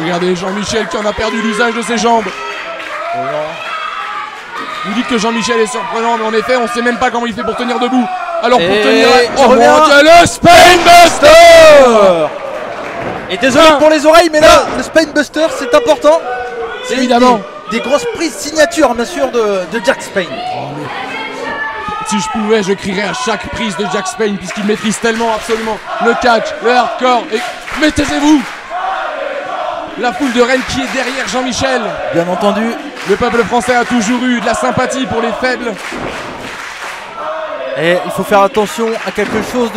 Regardez Jean-Michel qui en a perdu l'usage de ses jambes. Vous dites que Jean-Michel est surprenant, mais en effet, on sait même pas comment il fait pour tenir debout. Alors pour tenir... Oh mon Dieu, le Spinebuster. Et désolé pour les oreilles, mais là, le Spinebuster, c'est important. C'est évidemment des grosses prises signature, bien sûr, de Jax Payne. Si je pouvais, je crierais à chaque prise de Jax Payne puisqu'il maîtrise tellement absolument le catch, le hardcore et... Mais taisez-vous! La foule de Rennes qui est derrière Jean-Michel. Bien entendu. Le peuple français a toujours eu de la sympathie pour les faibles. Et il faut faire attention à quelque chose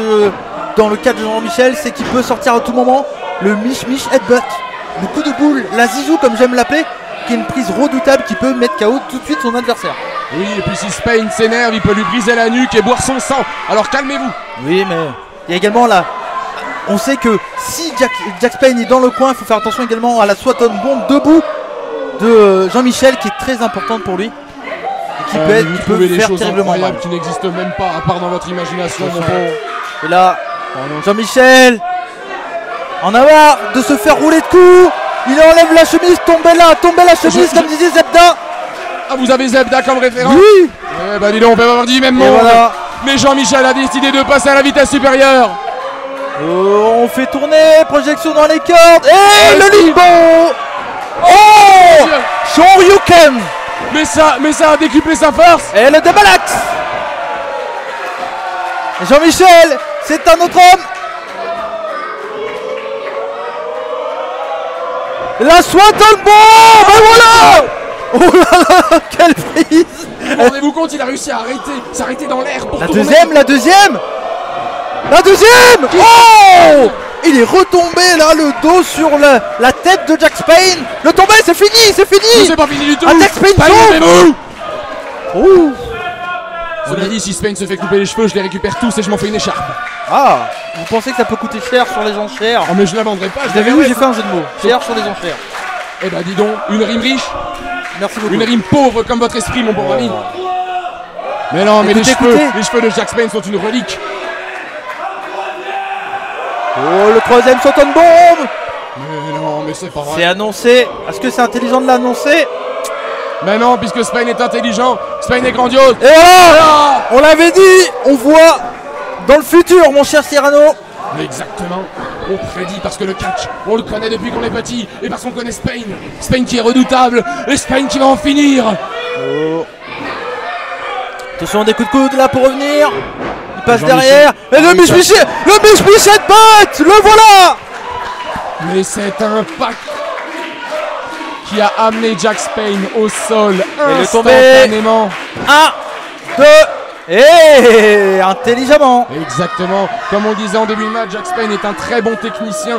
dans le catch de Jean-Michel, c'est qu'il peut sortir à tout moment le Mich Headbutt. Le coup de boule, la zizou comme j'aime l'appeler, qui est une prise redoutable qui peut mettre KO tout de suite son adversaire. Oui, et puis si Payne s'énerve, il peut lui briser la nuque et boire son sang. Alors calmez-vous. Oui, mais il y a également là. On sait que si Jax Payne est dans le coin, il faut faire attention également à la Swanton Bomb debout de Jean-Michel qui est très importante pour lui. Et qui peut des faire choses terriblement mal. Qui n'existent même pas à part dans votre imagination. Et là, Jean-Michel en a marre de se faire rouler de coups. Il enlève la chemise, tomber la chemise comme disait Zebda. Ah, vous avez Zebda comme référence? Oui. Eh bah dis donc, on peut avoir dit même monde. Voilà. Mais Jean-Michel a décidé de passer à la vitesse supérieure. Oh, on fait tourner, projection dans les cordes. Et le limbo. Oh, Shoryuken. Mais ça a décuplé sa force. Et le double axe. Jean-Michel, c'est un autre homme. La Swanton Bomb. Et voilà. Oh là là, quelle prise. Rendez-vous compte, il a réussi à s'arrêter dans l'air pour tourner. La deuxième. Oh, il est retombé là, le dos sur la tête de Jax Payne. Le tombé, c'est fini. C'est pas fini du tout. Jax Payne tombe. Oh. Cela dit, si Payne se fait couper les cheveux, je les récupère tous et je m'en fais une écharpe. Ah, vous pensez que ça peut coûter cher sur les enchères? Oh mais je la vendrai pas. Vous avez vu, j'ai fait un jeu de mots. Cher sur les enchères. Eh bah dis donc, une rime riche. Merci beaucoup. Une rime pauvre comme votre esprit, mon pauvre ami. Mais non, mais les cheveux de Jax Payne sont une relique. Oh, le troisième Swanton Bomb. Mais non, mais c'est pas vrai. C'est annoncé. Est-ce que c'est intelligent de l'annoncer? Mais non, puisque Spine est intelligent, Spine est grandiose. Et voilà, on l'avait dit, on voit dans le futur, mon cher Cyrano. Exactement, on prédit parce que le catch, on le connaît depuis qu'on est petit, et parce qu'on connaît Spine. Spine qui est redoutable, et Spine qui va en finir. Oh. Attention, des coups de coude là pour revenir. Il passe derrière. Et le Mich Headbutt, le voilà. Mais c'est un pack. qui a amené Jack Payne au sol instantanément. 1, 2, et intelligemment. Exactement. Comme on le disait en début de match, Jack Payne est un très bon technicien,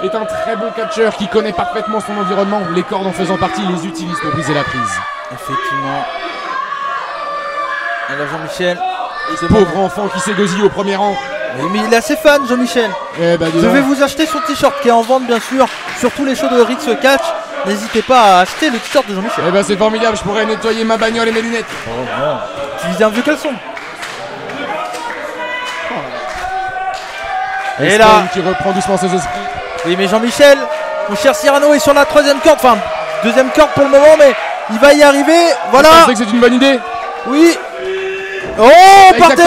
est un très bon catcheur qui connaît parfaitement son environnement. Les cordes en faisant partie, il les utilise pour briser la prise. Effectivement. Et là Jean-Michel. Ce pauvre enfant qui s'égosille au premier rang. Mais il est assez fan, Jean-Michel. Je vais vous acheter son t-shirt qui est en vente bien sûr sur tous les shows de Ritz Catch. N'hésitez pas à acheter le t-shirt de Jean-Michel. C'est formidable, je pourrais nettoyer ma bagnole et mes lunettes. Tu disais un vieux caleçon. Et là qui reprend doucement ses esprits. Oui mais Jean-Michel, mon cher Cyrano est sur la 3e corde, enfin 2e corde pour le moment, mais il va y arriver. Voilà. Vous pensez que c'est une bonne idée? Oui. Oh, partez.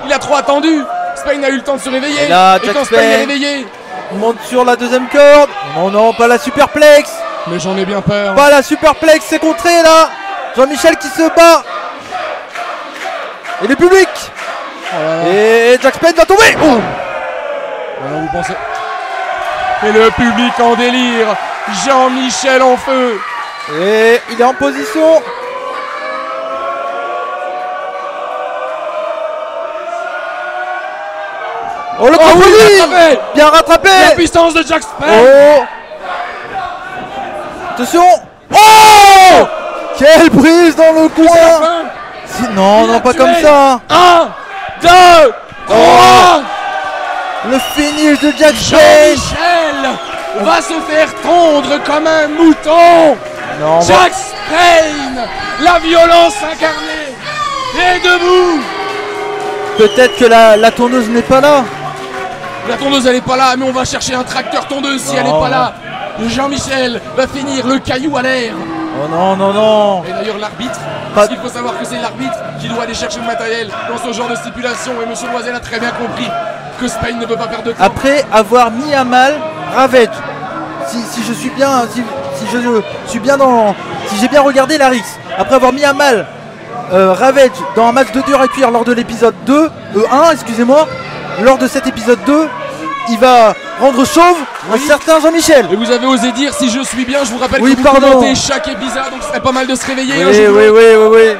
Il a trop attendu. Spain a eu le temps de se réveiller. Et là, quand Spain est réveillé, il monte sur la 2e corde. Non, pas la superplex. Mais j'en ai bien peur. Pas la superplex, c'est contré là. Jean-Michel qui se bat. Et le public. Et Jack Payne va tomber. Vous pensez. Et le public en délire. Jean-Michel en feu. Et il est en position. Oh le rattrapé. Bien rattrapé. La puissance de Jack Payne. Oh. Attention. Oh. Quelle prise dans le coin. Non, pas comme ça. 1, 2, 3. Le finish de Jack Payne. Jean-Michel va se faire tondre comme un mouton. Jack Payne, la violence incarnée, est debout. Peut-être que la tondeuse n'est pas là. La tondeuse elle est pas là, mais on va chercher un tracteur tondeuse si elle est pas là. Jean-Michel va finir le caillou à l'air. Oh non. Et d'ailleurs l'arbitre, parce qu'il faut savoir que c'est l'arbitre qui doit aller chercher le matériel dans ce genre de stipulation. Et monsieur Loisel a très bien compris que Spain ne peut pas perdre de temps. Après avoir mis à mal Ravage, si je suis bien, si je suis bien si j'ai bien regardé la Rix, après avoir mis à mal Ravage dans un match de dur à cuire lors de l'épisode 1, excusez-moi, lors de cet épisode 2, il va rendre chauve un certain Jean-Michel. Et vous avez osé dire si je suis bien, je vous rappelle que vous commentez chaque épisode, donc ce serait pas mal de se réveiller. Oui.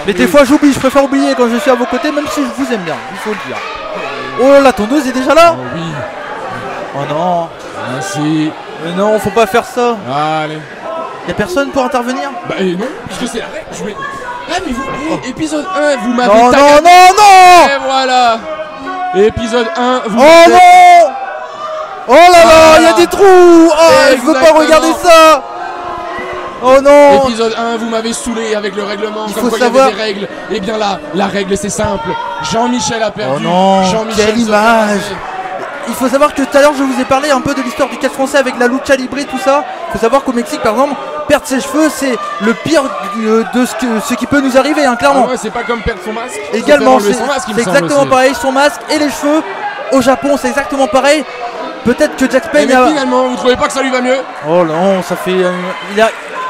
Mais des fois j'oublie, je préfère oublier quand je suis à vos côtés, même si je vous aime bien, il faut le dire. Oh, la tondeuse est déjà là. Oh oui. Oh non. Merci. Mais non, faut pas faire ça. Allez. Y'a personne pour intervenir? Non, puisque c'est la règle. Mais vous, épisode 1, vous m'avez Non. Et voilà. Épisode 1, vous Oh non. Oh là là, il y a des trous. Oh, je veux pas regarder ça. Oh non. Épisode 1, vous m'avez saoulé avec le règlement. Il comme faut quoi savoir. Il y avait des règles. Et bien là, la règle c'est simple. Jean-Michel a perdu. Oh non, Jean-Michel quelle image. Il faut savoir que tout à l'heure je vous ai parlé un peu de l'histoire du catch français avec la lucha libre, tout ça. Il faut savoir qu'au Mexique par exemple, perdre ses cheveux c'est le pire de ce qui peut nous arriver, clairement. C'est pas comme perdre son masque. Également, c'est exactement pareil, son masque et les cheveux. Au Japon c'est exactement pareil. Peut-être que Jack Payne mais finalement, vous trouvez pas que ça lui va mieux? Oh non, ça fait...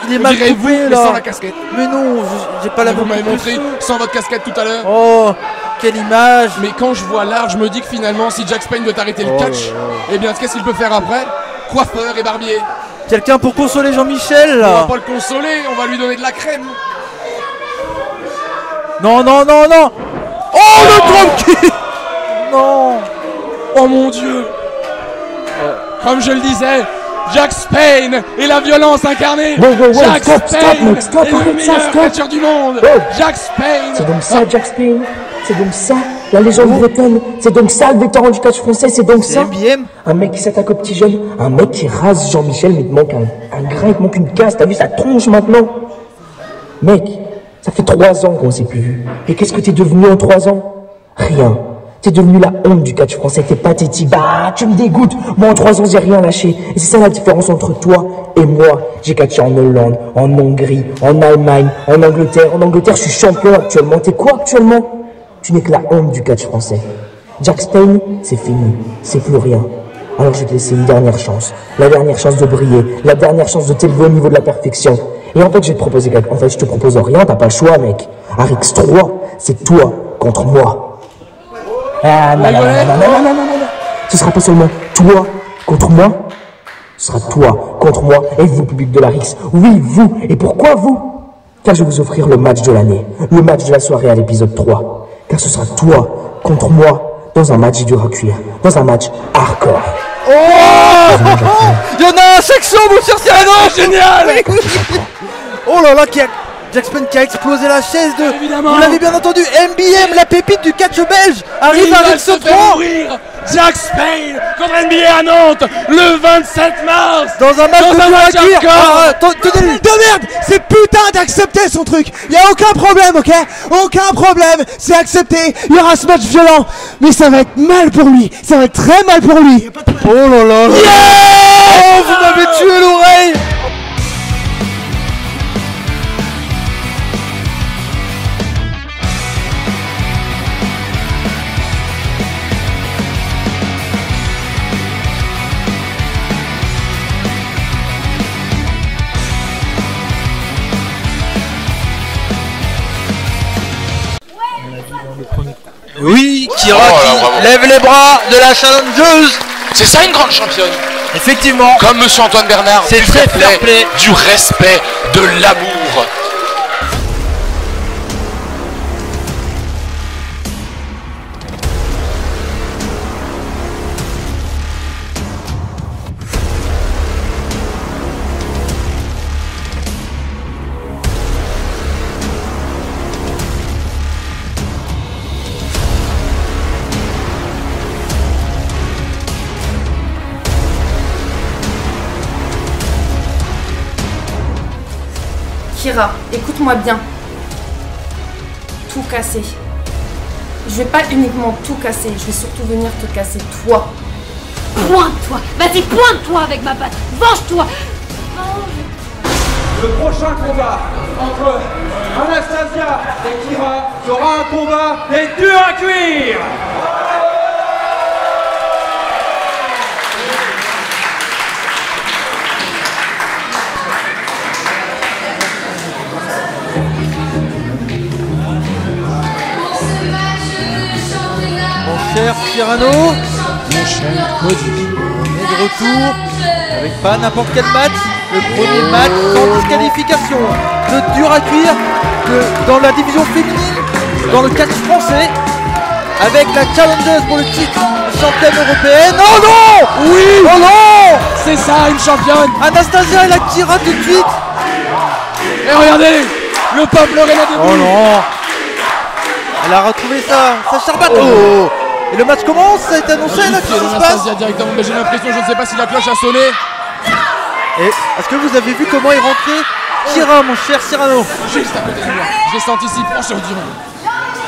il est mal coupé là. Sans la casquette. Mais non, j'ai pas la vous m'avez montré sans votre casquette tout à l'heure. Oh, quelle image. Mais quand je vois l'art, je me dis que finalement, si Jack Payne doit arrêter le catch, eh bien, qu'est-ce qu'il peut faire après? Coiffeur et barbier. Quelqu'un pour consoler Jean-Michel là. On va pas le consoler, on va lui donner de la crème. Non. Oh, le drop kick. Non. Oh mon Dieu. Comme je le disais, Jack Payne est la violence incarnée. Jack Payne est le meilleur catcheur du monde. Jack Payne. C'est donc ça, Jack Payne. C'est donc ça, la légende bretonne. C'est donc ça, le vétéran du catch français. C'est donc ça. Un mec qui s'attaque au petit jeune. Un mec qui rase Jean-Michel, mais il te manque un grain, il te manque une casse. T'as vu sa tronche maintenant? Mec, ça fait 3 ans qu'on s'est plus vu. Et qu'est-ce que t'es devenu en 3 ans? Rien. T'es devenu la honte du catch français, t'es pathétique. Bah, tu me dégoûtes. Moi, en 3 ans, j'ai rien lâché. Et c'est ça la différence entre toi et moi. J'ai catché en Hollande, en Hongrie, en Allemagne, en Angleterre. En Angleterre, je suis champion actuellement. T'es quoi actuellement? Tu n'es que la honte du catch français. Jack Payne, c'est fini. C'est plus rien. Alors je vais te laisser une dernière chance. La dernière chance de briller. La dernière chance de t'élever au niveau de la perfection. Et en fait, je vais te proposer quelque chose. En fait, je te propose rien, t'as pas le choix, mec. Arix 3, c'est toi contre moi. Ah non. Ce sera pas seulement toi contre moi, Ce sera toi contre moi et vous, public de la Rix. Oui, vous. Et pourquoi vous? Car je vais vous offrir le match de l'année, le match de la soirée à l'épisode 3. Car ce sera toi contre moi dans un match dur à cuire, dans un match hardcore. Oh, il y en a un section, mon cher Cyrano. Génial. Oh là là, Jax Payne qui a explosé la chaise de... Évidemment. Vous l'avez bien entendu, MBM, la pépite du catch belge, arrive à Rix 3. Jax Payne contre NBA à Nantes le 27 mars dans un match de de merde. C'est putain d'accepter son truc. Y a aucun problème, ok? Aucun problème. C'est accepté. Il y aura ce match violent, mais ça va être mal pour lui. Ça va être très mal pour lui. Oh là là. Yeah. Oh, vous m'avez tué l'oreille. Oui, Kira qui lève les bras de la challengeuse. C'est ça une grande championne. Effectivement. Comme Monsieur Antoine Bernard. C'est très fair play. Du respect, de l'amour. Kira, écoute-moi bien. Tout casser. Je vais pas uniquement tout casser, je vais surtout venir te casser toi. Pointe-toi. Vas-y, pointe-toi avec ma patte. Venge-toi. Le prochain combat entre Anastasia et Kira sera un combat des durs à cuire. Cher Cyrano, mon cher Cody, on est de retour avec pas n'importe quel match, le premier match sans disqualification, de dur à cuire dans la division féminine, dans le catch français, avec la challengeuse pour le titre de championne européenne. Oh non! Oui! Oh non! C'est ça une championne! Anastasia et la Kira tout de suite! Et regardez! Le peuple rennais debout! Oh non! Elle a retrouvé sa charbate! Oh. Et le match commence, ça a été annoncé là, qu'est-ce qui se passe? Directement, mais j'ai l'impression, je ne sais pas si la cloche a sonné. Et est-ce que vous avez vu comment est rentré Kira, mon cher Cyrano? Juste à côté de moi, je l'ai senti si proche au divan.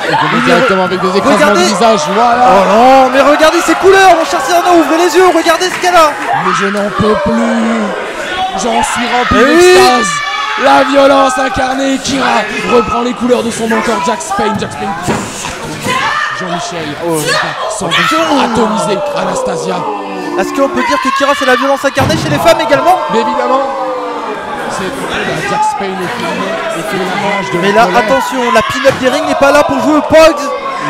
Et comme directement avec des écrasements du visage, voilà. Oh non, mais regardez ces couleurs, mon cher Cyrano, ouvrez les yeux, regardez ce qu'elle a. Mais je n'en peux plus. J'en suis rempli d'extase. La violence incarnée, Kira reprend les couleurs de son mentor Jax Payne. Jean-Michel, sans atomiser Anastasia. Est-ce qu'on peut dire que Kira c'est la violence incarnée chez les femmes également? Mais évidemment. C'est la Jax Payne et mais là, attention, la pin-up des rings n'est pas là pour jouer au Pogs.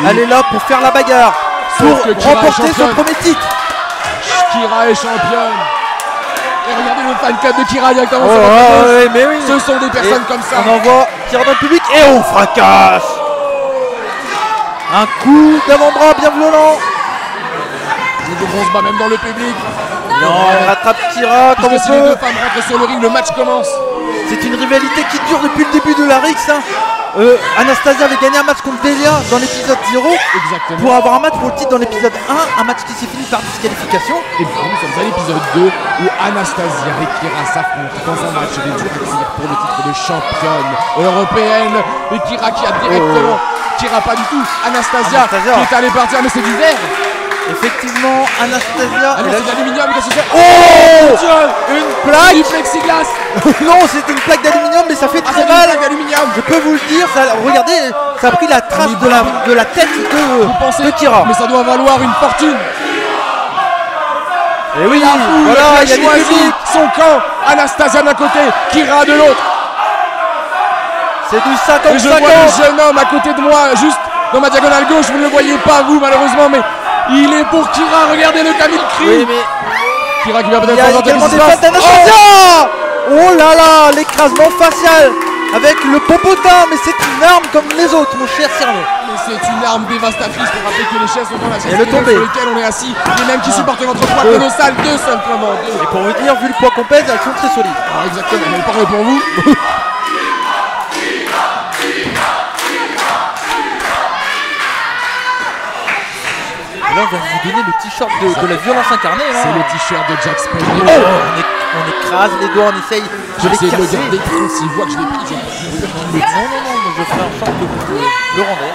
Elle est là pour faire la bagarre, pour remporter son premier titre. Kira est championne. Et regardez le fan club de Kira directement sur la mais oui. Ce sont des personnes comme ça. On envoie Kira dans le public et on fracasse. Un coup d'avant-bras bien violent. On se bat même dans le public. Non, elle rattrape Kira comme si les deux femmes rentrent sur le ring, le match commence. C'est une rivalité qui dure depuis le début de la Rix. Anastasia avait gagné un match contre Delia dans l'épisode 0. Exactement. Pour avoir un match pour le titre dans l'épisode 1, un match qui s'est fini par disqualification. Et puis nous sommes à l'épisode 2 où Anastasia et Kira s'affrontent dans un match des durs à cuire pour le titre de championne européenne. Et Kira qui a directement... Kira pas du tout, Anastasia qui est allée partir, mais c'est du verre. Effectivement, Anastasia. Ah non, c'est d'aluminium, qu'est-ce que c'est? Oh Dieu, une plaque. Du plexiglas. Non, c'est une plaque d'aluminium, mais ça fait très mal. Je peux vous le dire, regardez, ça a pris la trace de la tête de Kira. Mais ça doit valoir une fortune. Et oui, voilà, il a choisi son camp. Anastasia d'un côté, Kira de l'autre. C'est du 50-50. Et je vois le jeune homme à côté de moi, juste dans ma diagonale gauche. Vous ne le voyez pas, vous, malheureusement, mais il est pour Kira. Regardez le Camille crie. Oui, mais Kira qui va peut-être Il y a présenter également ce qui des se fautes passe. d'Anastasia. Oh là là, l'écrasement facial avec le popotin, mais c'est une arme comme les autres, mon cher Cyrano. Mais c'est une arme dévastatrice pour rappeler que les chaises sont dans la chaise le tombé sur lesquelles on est assis. Les mêmes qui supportent notre poids colossal, deux simplement. Et pour vous dire, vu le poids qu'on pèse, elles sont très solides. Alors exactement, mais parlez pour vous. Et là, on va vous donner le t-shirt de la violence incarnée. C'est le t-shirt de Jack Spade. On écrase les doigts, on essaye de les J'essaie de le casser. garder, s'il voit que je l'ai pris, je vais Non, je ferai en sorte que vous le rendez.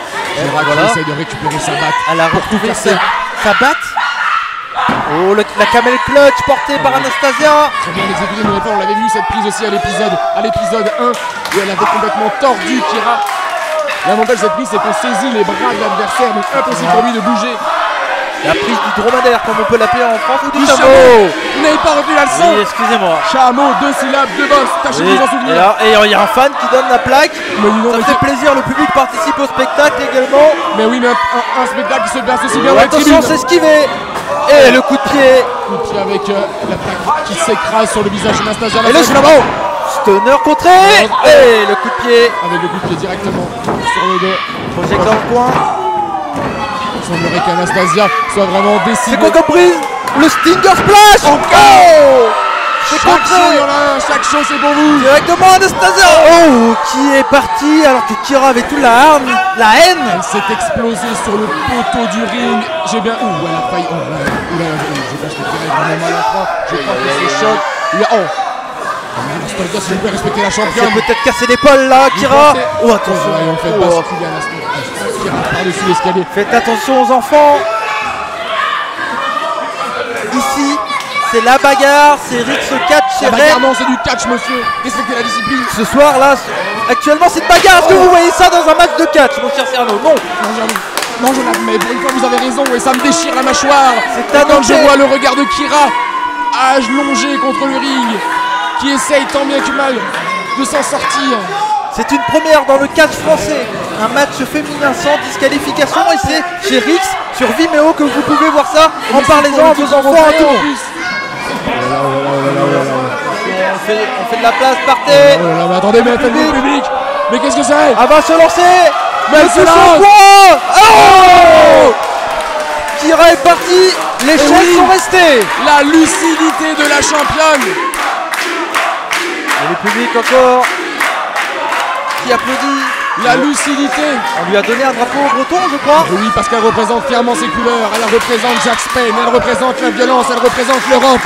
Voilà. Essaye de récupérer sa batte. Elle a retrouvé sa batte. Oh, la camel clutch portée par Anastasia. Très bien exécuté, mais on l'avait vu cette prise aussi à l'épisode 1 où elle avait complètement tordu Kira. L'avantage de cette prise, c'est qu'on saisit les bras de l'adversaire, donc impossible pour lui de bouger. La prise du dromadaire, comme on peut l'appeler en France, ou du Du chameau. Vous n'avez pas retenu la leçon. Oui, excusez-moi. Chameau, 2 syllabes, 2 bosses, tâchez de vous en souvenir. Et il y a un fan qui donne la plaque. Mais dis donc, Ça mais fait plaisir, le public participe au spectacle également. Mais oui, mais un spectacle qui se passe aussi bien Oh, dans les attention, tribunes. c'est esquivé. Et le coup de pied. Coup de pied avec la plaque qui s'écrase sur le visage d'Anastasia. Et le chameau. Stunner contré. Et le coup de pied. Avec le coup de pied directement sur le dos. Project dans le coin. Il semblerait qu'Anastasia soit vraiment décidée. C'est quoi comme prise? Le Stinger Splash. Oh, c'est Chaque contré. show, il y en a un, chaque show c'est pour vous. Directement Anastasia. Oh, qui est parti alors que Kira avait toute la haine. Elle s'est explosée sur le poteau du ring. J'ai bien. Ouh, elle a failli. Je pense que Kira est vraiment mal en train. Je crois que c'est choc. Anastasia, si vous pouvez respecter la Elle championne. s'est peut-être cassé l'épaule là, Kira. Oh, attention. Et on fait basculer Anastasia. Kira par-dessus l'escalier. Faites attention aux enfants. Ici, c'est la bagarre, c'est Rix catch, c'est La bagarre, Red. non, c'est du catch, monsieur. Respectez la discipline. Ce soir là, actuellement c'est une bagarre. Est-ce que vous voyez ça dans un match de catch, mon cher Cyrano? Non. Non, Jonathan, mais pour une fois, vous avez raison, et ça me déchire la mâchoire. C'est Quand je annoncé. vois le regard de Kira, longé contre le ring, qui essaye tant bien que mal de s'en sortir. C'est une première dans le catch français. Un match féminin sans disqualification. Et c'est chez Rix sur Vimeo que vous pouvez voir ça. En parlez-en à vos enfants à tout. On fait de la place, partez. Oh là là, mais attendez, mais attendez, le public. Mais qu'est-ce que c'est? Elle va se lancer. Mais elle se lance. Oh, Kira est parti. Les chaises sont restées. La lucidité de la championne. Et le public encore qui applaudit. La lucidité. On lui a donné un drapeau breton, je crois. Et oui, parce qu'elle représente fièrement ses couleurs. Elle représente Jack Spade, elle représente la violence, elle représente l'Europe.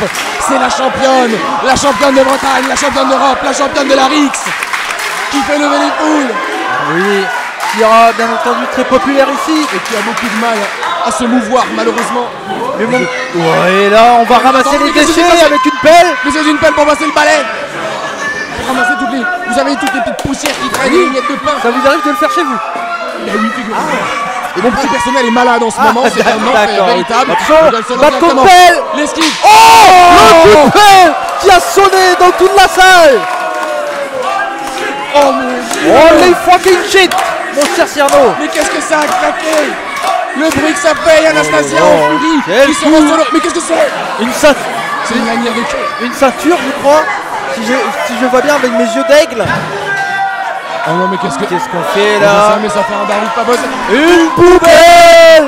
C'est la championne de Bretagne, la championne d'Europe, la championne de la Rix, qui fait lever les foules. Oui, Kira, bien entendu, très populaire ici. Et qui a beaucoup de mal à se mouvoir, malheureusement. Mais bon. Ouais, là, on va ramasser les déchets avec une pelle. Mais c'est une pelle pour passer le balai. Ramasser toutes les. Vous avez toutes les petites poussières qui traînent, des miettes de pain. Ça vous arrive de le faire chez vous? Mais oui, figurez-vous. Et mon petit personnel est malade en ce moment, c'est un enfer véritable. Attention, batte contre pelle. L'esquive. Oh, le coup de pelle qui a sonné dans toute la salle. Oh mon Dieu. Holy fucking shit, mon cher Cyrano. Mais qu'est-ce que ça a claqué? Le bruit que ça fait, Anastasia en furie, qui se lance sur le... Mais qu'est-ce que c'est? Une ceinture. C'est une lanière de queue. Une ceinture, je crois. Si je vois bien avec mes yeux d'aigle. Oh non, mais qu'est-ce qu'on fait là? Mais ça fait un baroud pas possible. Une poubelle.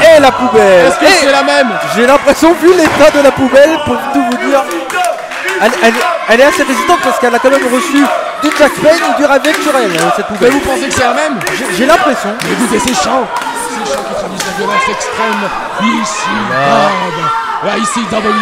Et la poubelle. Est-ce que c'est la même? J'ai l'impression, vu l'état de la poubelle, pour tout vous dire, elle est assez résistante parce qu'elle a quand même reçu du Jack Spade et du Raven sur elle, cette Mais poubelle. vous pensez que c'est la même? J'ai l'impression. Écoutez, c'est chants. Ces chants qui traduisent la violence extrême. Ici, là, ici, W,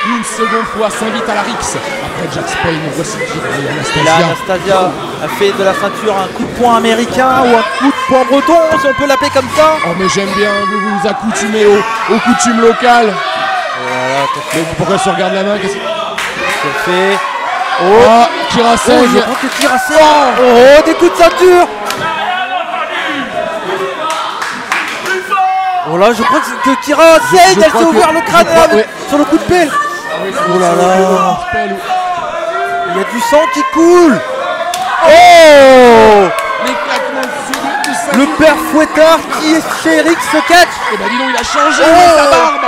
une seconde fois s'invite à la Rix. Après Jack Spade, voici Kira et Et là, Anastasia. Anastasia a fait de la ceinture un coup de poing américain ou un coup de poing breton, si on peut l'appeler comme ça. Oh, mais j'aime bien, vous vous accoutumez aux coutumes locales. Voilà, Mais pourquoi je regarde la main? Qu'est-ce que c'est fait? Oh, Kira Oh, saigne. je crois que Kira saigne. Oh, des coups de ceinture. Oh là, je crois que Kira saigne, elle s'est ouvert le crâne là, sur le coup de pelle. Oh là là. Il y a du sang qui coule. Oh, Les claquements de sang. le père Fouettard qui est chez Rix se catch. Eh ben dis donc, il a changé Oh. sa barbe.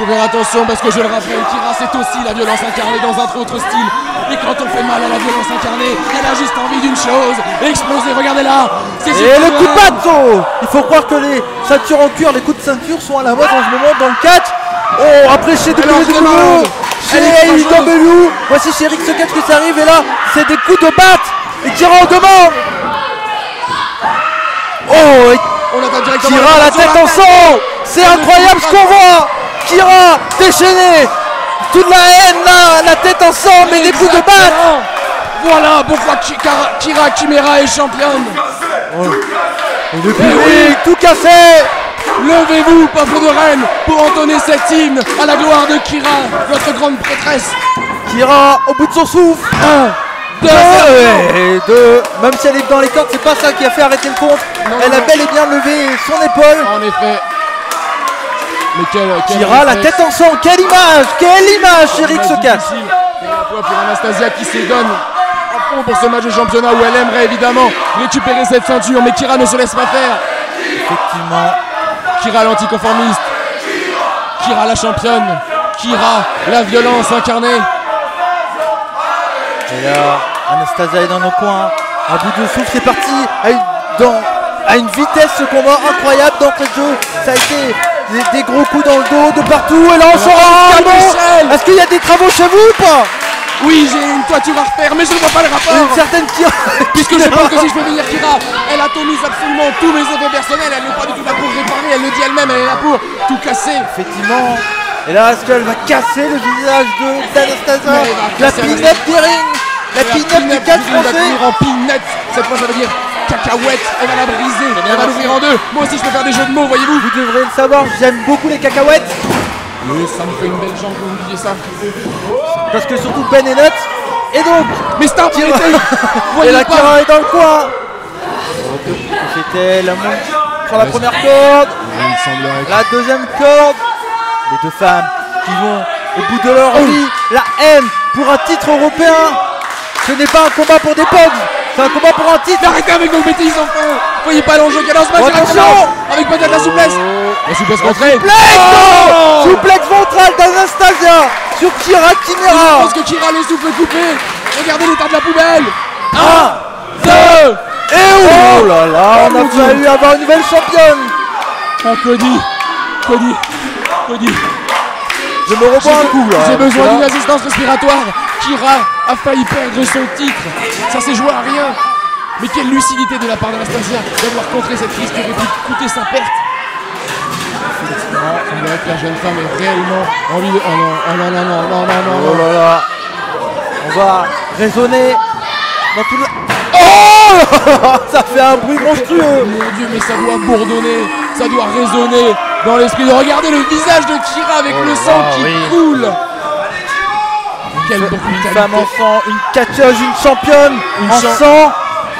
faire attention parce que je le rappelle, Kira c'est aussi la violence incarnée dans un autre style. Et quand on fait mal à la violence incarnée, elle a juste envie d'une chose, exploser, regardez là. Et le coup de bateau. Il faut croire que les ceintures en cuir, les coups de ceinture sont à la mode en ce moment dans le catch. Oh, après chez WWE, chez AEW, voici chez Rick Catch que ça arrive et là, c'est des coups de batte. Et Kira en demande. Oh, Kira la tête en sang. C'est incroyable ce qu'on voit. Kira déchaîné. Toute la haine là, la tête en sang, mais des coups de batte. Voilà pourquoi Kira Chimera est championne. Et le public tout cassé. Levez-vous, peuple de Rennes, pour entonner cet hymne à la gloire de Kira, votre grande prêtresse. Kira au bout de son souffle. 1, 2 et 2. Même si elle est dans les cordes, c'est pas ça qui a fait arrêter le compte. Elle a bel et bien levé son épaule. En effet. Mais Kira la tête en sang, quelle image chez Rick Catch. Pour Anastasia qui se donne à fond pour ce match de championnat où elle aimerait évidemment récupérer cette ceinture, mais Kira ne se laisse pas faire. Effectivement. Kira l'anticonformiste, Kira la championne, Kira la violence incarnée. Et là, Anastasia est dans nos coins, à bout de souffle, c'est parti à une vitesse ce combat incroyable d'entrée de jeu. Ça a été des gros coups dans le dos de partout et là on sort un escabeau. Est-ce qu'il y a des travaux chez vous ou pas? Oui, j'ai une toiture à refaire, mais je ne vois pas le rapport. Une certaine Kira. Puisque je pense que si je fais venir Kira, elle atomise absolument tous mes effets personnels. Elle n'est pas du tout là pour réparer, elle le dit elle-même, elle est là pour tout casser. Effectivement. Et là, est-ce qu'elle va casser le visage d'Anastasia? La pinette du ring. La pinette du catch français. En pinette, cette fois ça veut dire cacahuète. Elle va la briser, elle va l'ouvrir en deux. Moi aussi je peux faire des jeux de mots, voyez-vous. Vous devrez le savoir, j'aime beaucoup les cacahuètes. Oui, ça me fait une belle jambe quand vous disiez ça. Parce que surtout Ben est nuts. Et donc, mais Star Kira et la Kira est dans le coin. C'était la montre sur la première corde. La deuxième corde. Les deux femmes qui vont au bout de leur vie. La haine pour un titre européen. Ce n'est pas un combat pour des pogs. C'est un combat pour un titre. Arrêtez avec vos bêtises enfin. Voyez pas l'enjeu qu'il y a dans ce match. Attention. Avec peut-être la souplesse. La souplesse contrée. Souplex ventrale d'Anastasia sur Kira Chimera. Je pense que Kira le souffle coupé. Regardez l'état de la poubelle. 1, 2 et oh là là, on a failli avoir une nouvelle championne. Oh Cody. Je me reprends un coup là. J'ai besoin d'une assistance respiratoire. Kira a failli perdre son titre. Ça s'est joué à rien. Mais quelle lucidité de la part d'Anastasia d'avoir contré cette crise qui aurait pu coûter sa perte. On dirait que la jeune femme est réellement envie de... Oh là là. On va raisonner dans tout le... Oh ça fait un bruit monstrueux. Mon Dieu, mais ça doit bourdonner, ça doit résonner dans l'esprit de regarder le visage de Kira avec le sang qui coule. Quelle femme en sang, une catcheuse, une championne en sang.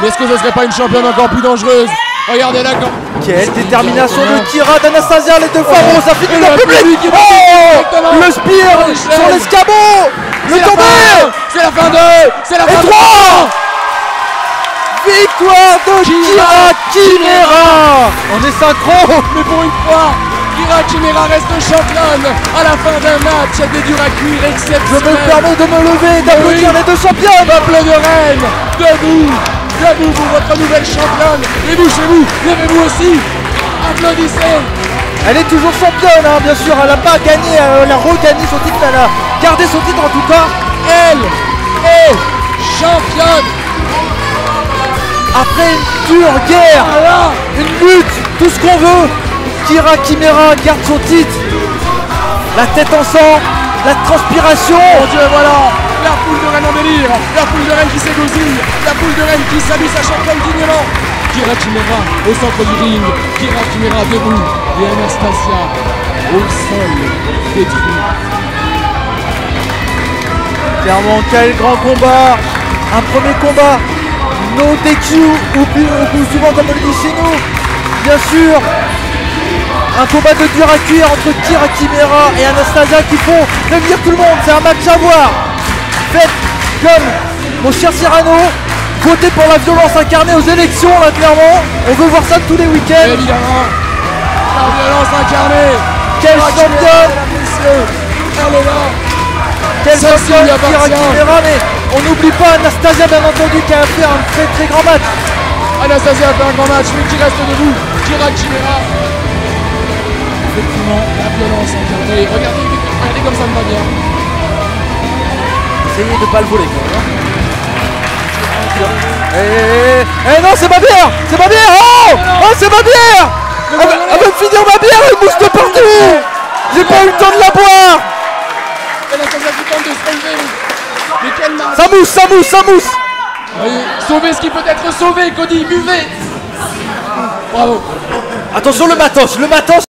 Mais est-ce que ce serait pas une championne encore plus dangereuse? Regardez là quand... Quelle détermination de Kira, d'Anastasia, les deux femmes, ça finit dans le public. Oh le spear sur l'escabeau. Le tombé. C'est la fin de... C'est la fin de... Victoire de Kira Chimera. On est synchro. Mais pour une fois, Kira Chimera reste championne à la fin d'un match des durs à cuire exceptionnel. Je me permets de me lever, d'applaudir les deux championnes. Peuple de Rennes, debout pour votre nouvelle championne. Et vous chez vous, levez-vous aussi. Applaudissez. Elle est toujours championne, hein, bien sûr. Elle n'a pas gagné, elle a regagné son titre. Elle a gardé son titre en tout cas. Elle est championne. Après une dure guerre, une lutte, tout ce qu'on veut, Kira Chimera garde son titre. La tête en sang, la transpiration. Mon Dieu, voilà, la poule de Rennes en délire, la poule de Rennes qui s'égosille, la poule de Rennes qui salue sa championne dignement. Kira Chimera au centre du ring, Kira Chimera debout et Anastasia au sol détruit. Clairement, quel grand combat, un premier combat. No DQ ou souvent comme on le dit chez nous. Bien sûr, un combat de dur à cuire entre Kira Chimera et Anastasia qui font revenir tout le monde. C'est un match à voir. Faites comme mon cher Cyrano, votez pour la violence incarnée aux élections là clairement. On veut voir ça tous les week-ends. Évidemment, la violence incarnée. Quelle championne. Laisse-le. Elle est là. Quel champion Kira Chimera, mais on n'oublie pas Anastasia bien entendu qui a fait un très très grand match. Anastasia a fait un grand match, mais qui reste debout. Kira Chimera. Effectivement, la violence incarnée. Regardez comme ça me va bien. Essayez de pas le voler quand même. Eh non, c'est ma bière. C'est ma bière. Oh, oh c'est ma bière. Elle va me finir ma bière, elle mousse de partout. J'ai pas eu le temps de la boire. Anastasia qui tente de se relever. Mais quel match. Ça mousse, ça mousse, ça mousse. Sauvez ce qui peut être sauvé, Cody, buvez. Bravo. Attention le matos, le matos.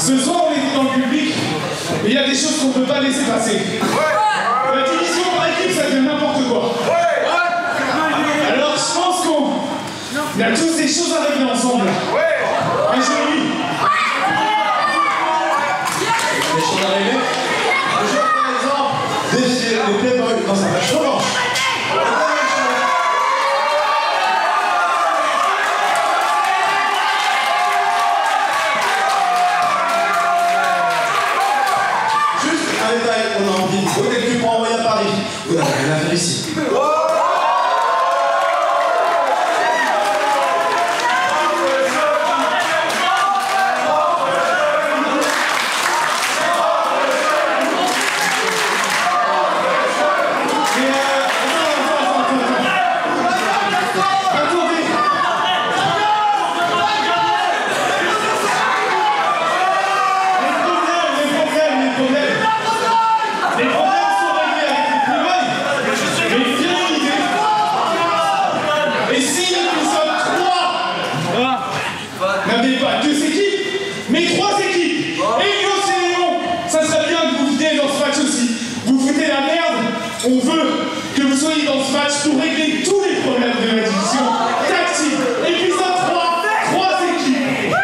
Ce soir, on est dans le public, et il y a des choses qu'on ne peut pas laisser passer. La division par équipe, ça devient n'importe quoi. Alors, je pense qu'on a tous des choses à régler ensemble. Et je lui. Des choses à régler. Par exemple, défier les playboys dans sa page blanche. On a envie de voter le cul pour envoyer à Paris. Vous n'avez rien à faire ici. N'avez pas deux équipes, mais trois équipes. Et Lyon, c'est Lyon. Ça serait bien que vous veniez dans ce match aussi. Vous foutez la merde. On veut que vous soyez dans ce match pour régler tous les problèmes de la division. Tactique, épisode 3, trois équipes.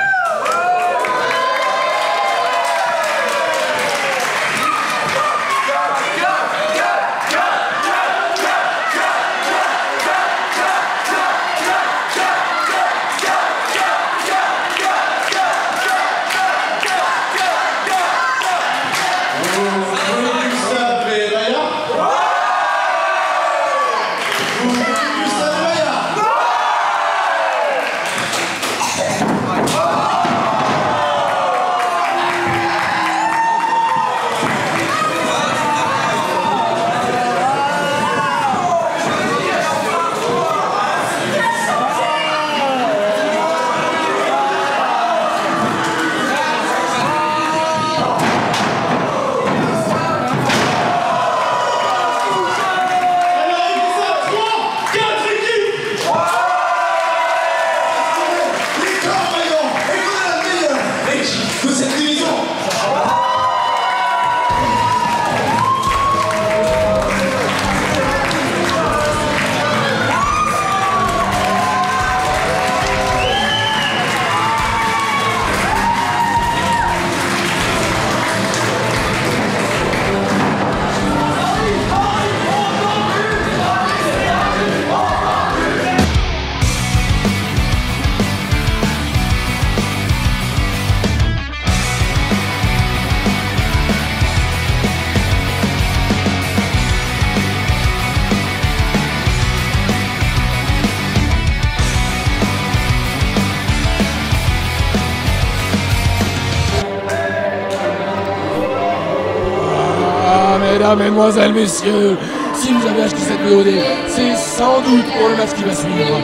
Mesdames, mesdemoiselles, messieurs, si vous avez acheté cette VOD, c'est sans doute pour le match qui va suivre.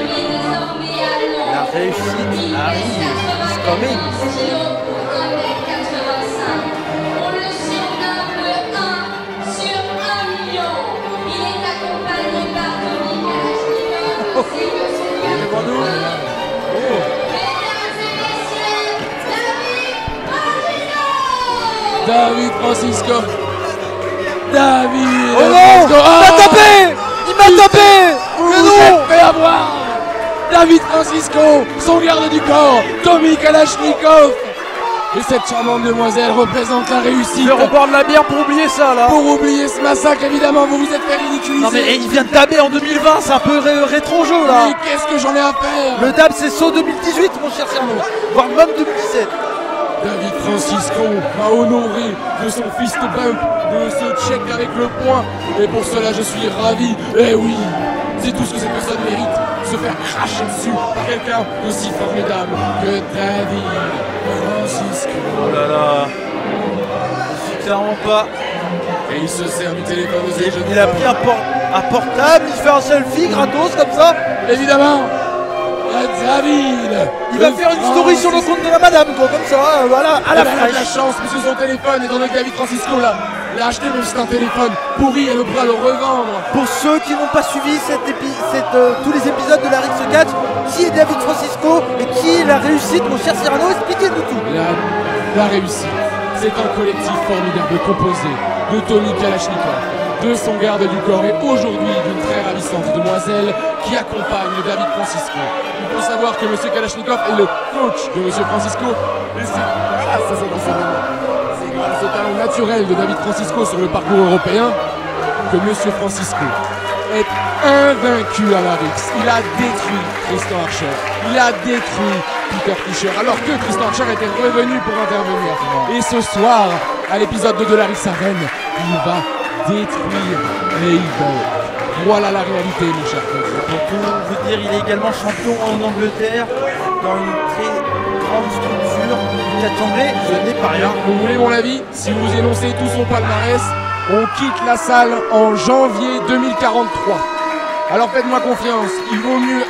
La réussite arrive, it's coming. On le surnomme le 1 sur 1 million. Il est accompagné par Tommy Kalashnikov ainsi que son garçon. Mesdames et messieurs, David Francisco. David Oh non, il m'a tapé. Il m'a tapé. Mais non, fait avoir. David Francisco, son garde du corps, Tommy Kalashnikov. Et cette charmante demoiselle représente la réussite. Je repars de la bière pour oublier ça là. Pour oublier ce massacre, évidemment, vous vous êtes fait ridiculiser. Non mais il vient de taber en 2020, c'est un peu rétro-jeu là. Mais qu'est-ce que j'en ai à faire? Le dab c'est saut 2018 mon cher Cerno, voire même 2017. David Francisco m'a honoré de son fist bump, de ce check avec le poing. Et pour cela, je suis ravi. Eh oui, c'est tout ce que cette personne mérite. Se faire cracher dessus par quelqu'un d'aussi formidable que David Francisco. Oh là là, je suis clairement pas. Et il se sert du téléphone de ses jeunes. Il a pris un portable, il fait un selfie gratos comme ça. Évidemment. David, il va faire une story sur le compte de la madame, quoi, comme ça, voilà, à la fin. Il a de la chance, parce que son téléphone, étant donné que David Francisco là, il a acheté même si c'est un téléphone pourri, elle devra le revendre. Pour ceux qui n'ont pas suivi tous les épisodes de la Rix 4, qui est David Francisco et qui est la réussite, mon cher Cyrano, expliquez-nous tout. la réussite. C'est un collectif formidable composé de Tommy Kalachnikov, de son garde du corps et aujourd'hui d'une très ravissante demoiselle qui accompagne David Francisco. Il faut savoir que M. Kalachnikov est le coach de M. Francisco et c'est grâce au talent naturel de David Francisco sur le parcours européen que M. Francisco est invaincu à la Rix. Il a détruit Tristan Archer. Il a détruit Peter Fischer alors que Tristan Archer était revenu pour intervenir. Et ce soir, à l'épisode 2 de la Rix Arena, il va détruire Heiberg. Voilà la réalité, mon cher collègue. Pour tout vous dire, il est également champion en Angleterre dans une très grande structure du catch anglais. Ce n'est pas rien. Vous voulez mon avis? Si vous énoncez tout son palmarès, on quitte la salle en janvier 2043. Alors faites-moi confiance, il vaut mieux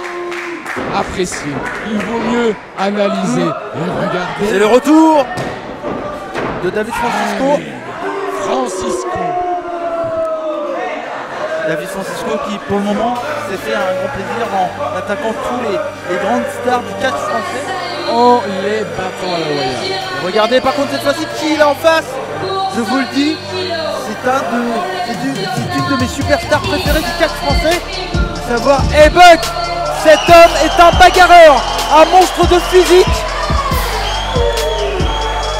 apprécier, il vaut mieux analyser et regarder. C'est le retour de David Francisco. David Francisco qui pour le moment s'est fait un grand plaisir en attaquant tous les grandes stars du catch français. En les battant à la Royale. Regardez par contre cette fois-ci qui il est en face. Je vous le dis, c'est une de mes superstars préférées du catch français. À savoir Heiberg. Cet homme est un bagarreur, un monstre de physique.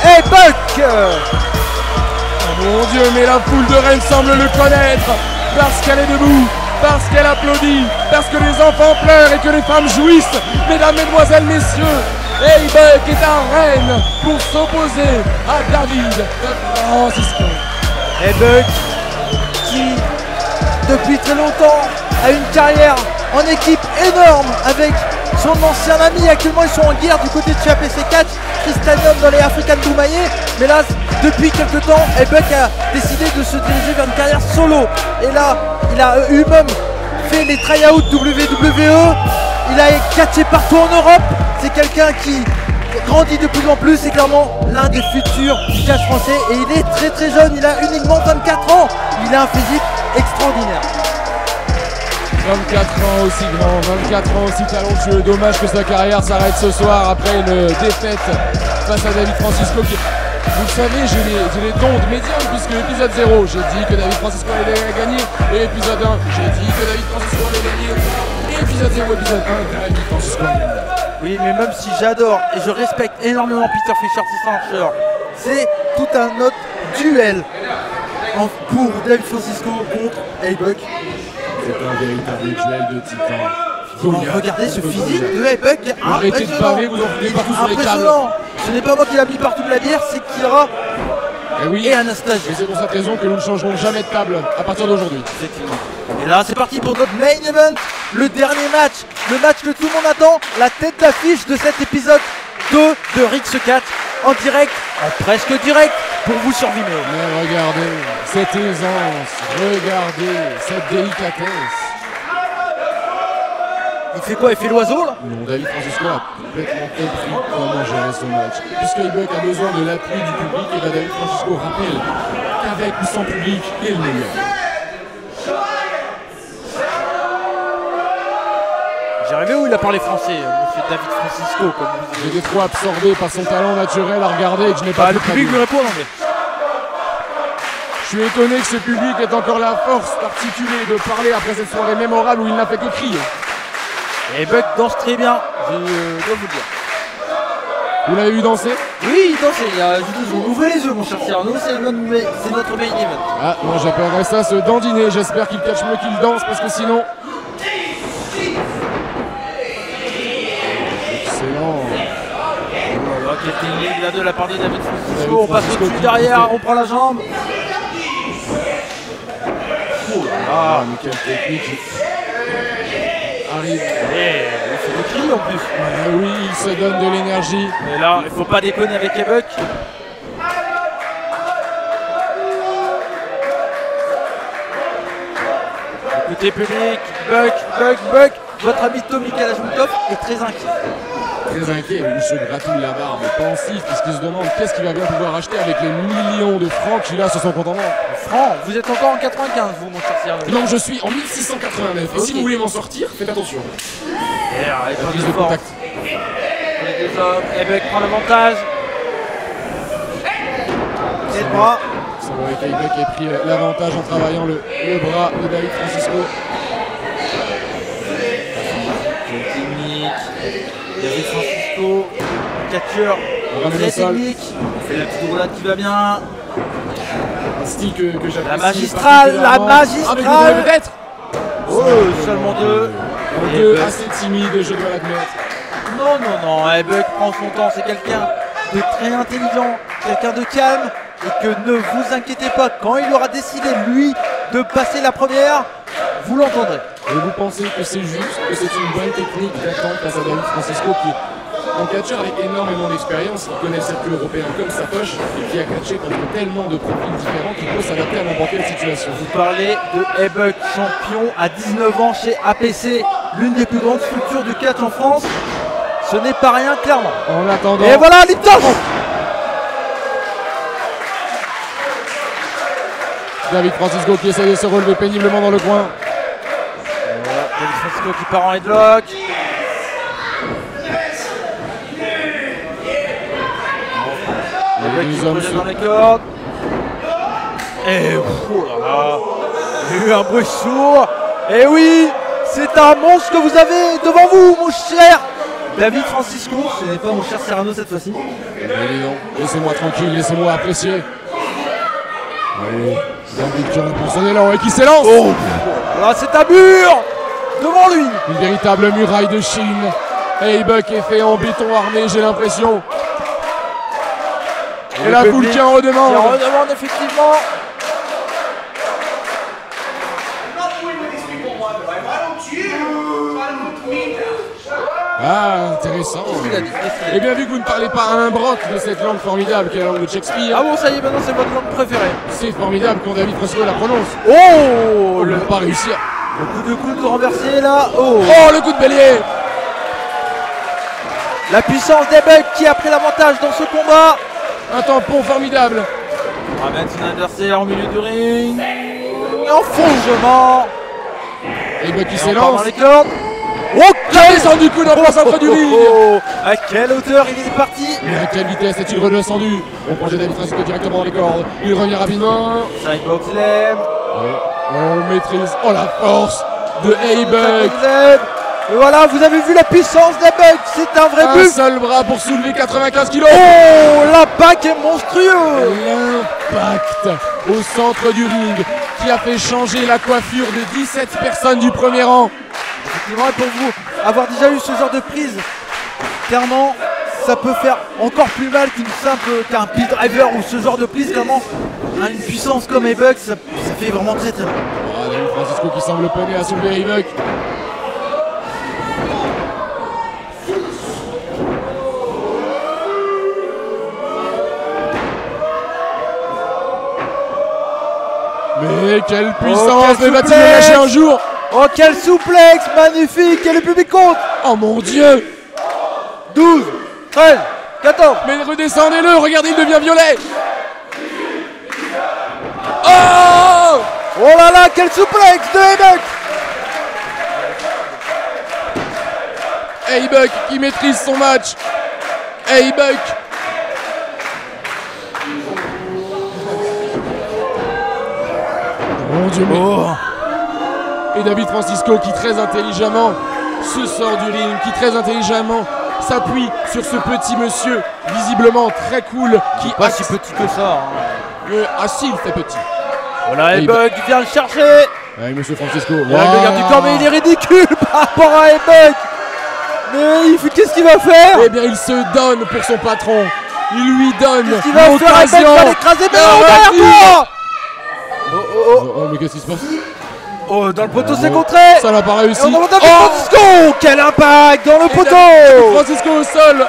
Heiberg. Oh mon Dieu, mais la foule de Rennes semble le connaître. Parce qu'elle est debout, parce qu'elle applaudit, parce que les enfants pleurent et que les femmes jouissent. Mesdames, mesdemoiselles, messieurs, Heiberg est à Rennes pour s'opposer à David Francisco. Heiberg qui, depuis très longtemps, a une carrière en équipe énorme avec son ancien ami. Actuellement, ils sont en guerre du côté de chez APC Catch, Christianium dans les African Boumaillé. Mais là, depuis quelques temps, Heiberg a décidé de se diriger vers une carrière solo. Et là, il a lui-même fait les tryouts WWE. Il a catché partout en Europe. C'est quelqu'un qui grandit de plus en plus. C'est clairement l'un des futurs du catch français. Et il est très très jeune. Il a uniquement 24 ans. Il a un physique extraordinaire. 24 ans aussi grand, 24 ans aussi talentueux. Dommage que sa carrière s'arrête ce soir après une défaite face à David Francisco. Vous le savez, j'ai les dons de médium puisque l'épisode 0, j'ai dit que David Francisco allait gagner. Et épisode 1, j'ai dit que David Francisco allait gagner. Et épisode 0, épisode 1, David Francisco allait gagner. Oui, mais même si j'adore et je respecte énormément Peter Fischer, c'est tout un autre duel pour David Francisco contre Heiberg. C'est un véritable duel de titans. Regardez ce physique de Heiberg. Arrêtez de parler, vous en foutez partout sur les câbles. Ce n'est pas moi qui l'a mis partout de la bière, c'est Kira et Anastasia. Et c'est pour cette raison que nous ne changerons jamais de table à partir d'aujourd'hui. Et là, c'est parti pour notre main event, le dernier match, le match que tout le monde attend, la tête d'affiche de cet épisode 2 de Rix 4 en direct, en presque direct, pour vous sur Vimeo. Mais regardez cette aisance, regardez cette délicatesse. Il fait quoi? Il fait l'oiseau là? Non, David Francisco a complètement compris comment gérer son match. Puisque Heiberg a besoin de l'appui du public, et bien David Francisco rappelle qu'avec ou sans public, il est le meilleur. J'ai rêvé où il a parlé français, monsieur David Francisco, comme vous dites. J'étais trop absorbé par son talent naturel à regarder et que je n'ai pas le public lui répond en anglais. Je suis étonné que ce public ait encore la force d'articuler, de parler après cette soirée mémorable où il n'a fait que crier. Heiberg danse très bien, je dois vous le dire. Vous l'avez vu danser? Oui, il dansait. Ouvrez les yeux, mon cher Cyrano, c'est notre main event. Ah, moi j'appellerais ça se dandiner. J'espère qu'il catch mieux qu'il danse parce que sinon. Excellent. Quelle technique là de la part de David Francisco. On passe au-dessus derrière, on prend la jambe. Ah, mais quelle technique. Arrive. Il fait des cris en plus. Oui, il se donne de l'énergie. Mais là, il faut pas déconner avec Heiberg. Écoutez public, Buck, votre ami Tommy Kalachnikov est très inquiet. Très inquiet, il se gratouille la barbe, pensif, puisqu'il se demande qu'est-ce qu'il va bien pouvoir acheter avec les millions de francs qu'il a sur son compte en banque. Francs, vous êtes encore en 95, vous, mon cher Cyrano. Non, je suis en 1689. Et si vous voulez m'en sortir, faites attention. Et avec prise de contact. Les deux hommes, Heiberg prend l'avantage. Et le bras. Il semblerait qu'Aybuck ait pris l'avantage en travaillant le bras de David Francisco. Quelle technique. David Francisco, catcheur. Très technique. On fait la petite roulade qui va bien. Un style que j'apprécie. La magistrale, la magistrale. Peut-être. Oh, seulement deux. Deux assez timide, je dois l'admettre. Non, Aybuck prend son temps, c'est quelqu'un de très intelligent, quelqu'un de calme, et que ne vous inquiétez pas, quand il aura décidé, lui, de passer la première, vous l'entendrez. Et vous pensez que c'est juste, que c'est une bonne technique d'attente face à David Francisco qui est un catcheur avec énormément d'expérience, qui connaît le circuit européen comme sa poche, et qui a catché contre tellement de profils différents qu'il peut s'adapter à n'importe quelle situation. Vous parlez de Aybuck, champion à 19 ans chez APC, l'une des plus grandes structures du catch en France. Ce n'est pas rien, clairement. En attendant. Et voilà, Lipton. David Francisco qui essaie de se relever péniblement dans le coin. Voilà, David Francisco qui part en headlock. Aybuck qui projette dans les cordes. Et oh là là, il y a eu un bruit sourd. Et oui, c'est un monstre que vous avez devant vous, mon cher David Francisco. Ce n'est pas mon cher Serrano cette fois-ci. Laissez-moi tranquille, laissez-moi apprécier. Allez, David qui reprend son élan et qui s'élance. Oh, là c'est un mur devant lui. Une véritable muraille de Chine. Aybuck est fait en béton armé, j'ai l'impression. Et la foule qui en redemande. Qui en redemande effectivement. Ah, intéressant. Et bien vu que vous ne parlez pas un broc de cette langue formidable qu'est la langue de Shakespeare. Ah bon, ça y est, maintenant c'est votre langue préférée. C'est formidable quand David Francisco la prononce. Oh, ne pas réussir. Le coup de coude renversé là. Oh, le coup de bélier. La puissance d'Aybuck qui a pris l'avantage dans ce combat. Un tampon formidable. Ramène son adversaire au milieu du ring. Enfoncement. Aybuck qui s'élance. Dans les cordes. Oh, quel descendu coup dans le centre du ring. À quelle hauteur il est parti. Et à quelle vitesse est-il redescendu? On prend David Francisco directement dans les cordes. Il revient rapidement. Sidebox slam. On maîtrise. Oh la force de Aybuck. Et voilà, vous avez vu la puissance d'Aybuck. C'est un vrai but. Un seul bras pour soulever 95 kg. Oh, l'impact est monstrueux. L'impact au centre du ring qui a fait changer la coiffure de 17 personnes du premier rang. Effectivement, et pour vous avoir déjà eu ce genre de prise, clairement, ça peut faire encore plus mal qu'un pile driver ou ce genre de prise. Clairement, une puissance comme Aybuck, ça fait vraiment très très mal. David Francisco qui semble peiner à soulever Aybuck. Mais quelle puissance! Mais va-t-il le lâcher un jour? Oh, quel souplex magnifique! Et le public compte! Oh mon Dieu! 12, 13, 14. Mais redescendez-le, regardez, il devient violet. Oh! Oh là là, quel souplex de Aybuck! Aybuck qui maîtrise son match. Aybuck. Mon Dieu, mais... Et David Francisco qui très intelligemment se sort du ring, qui très intelligemment s'appuie sur ce petit monsieur, visiblement très cool, qui pas si petit que ça. Ah si, il fait petit. Voilà, Aybuck vient le chercher. Oui, monsieur Francisco. Il regarde du corps, mais il est ridicule par rapport à Aybuck. Mais qu'est-ce qu'il va faire? Eh bien, il se donne pour son patron. Il lui donne l'occasion. Qu'est-ce qu'il va faire? Aybuck va l'écraser, mais derrière toi. Oh, mais qu'est-ce qui se passe? Oh, dans le poteau, c'est contré. Ça n'a pas réussi. Et on David Francisco. Quel impact dans le poteau. David Francisco au sol.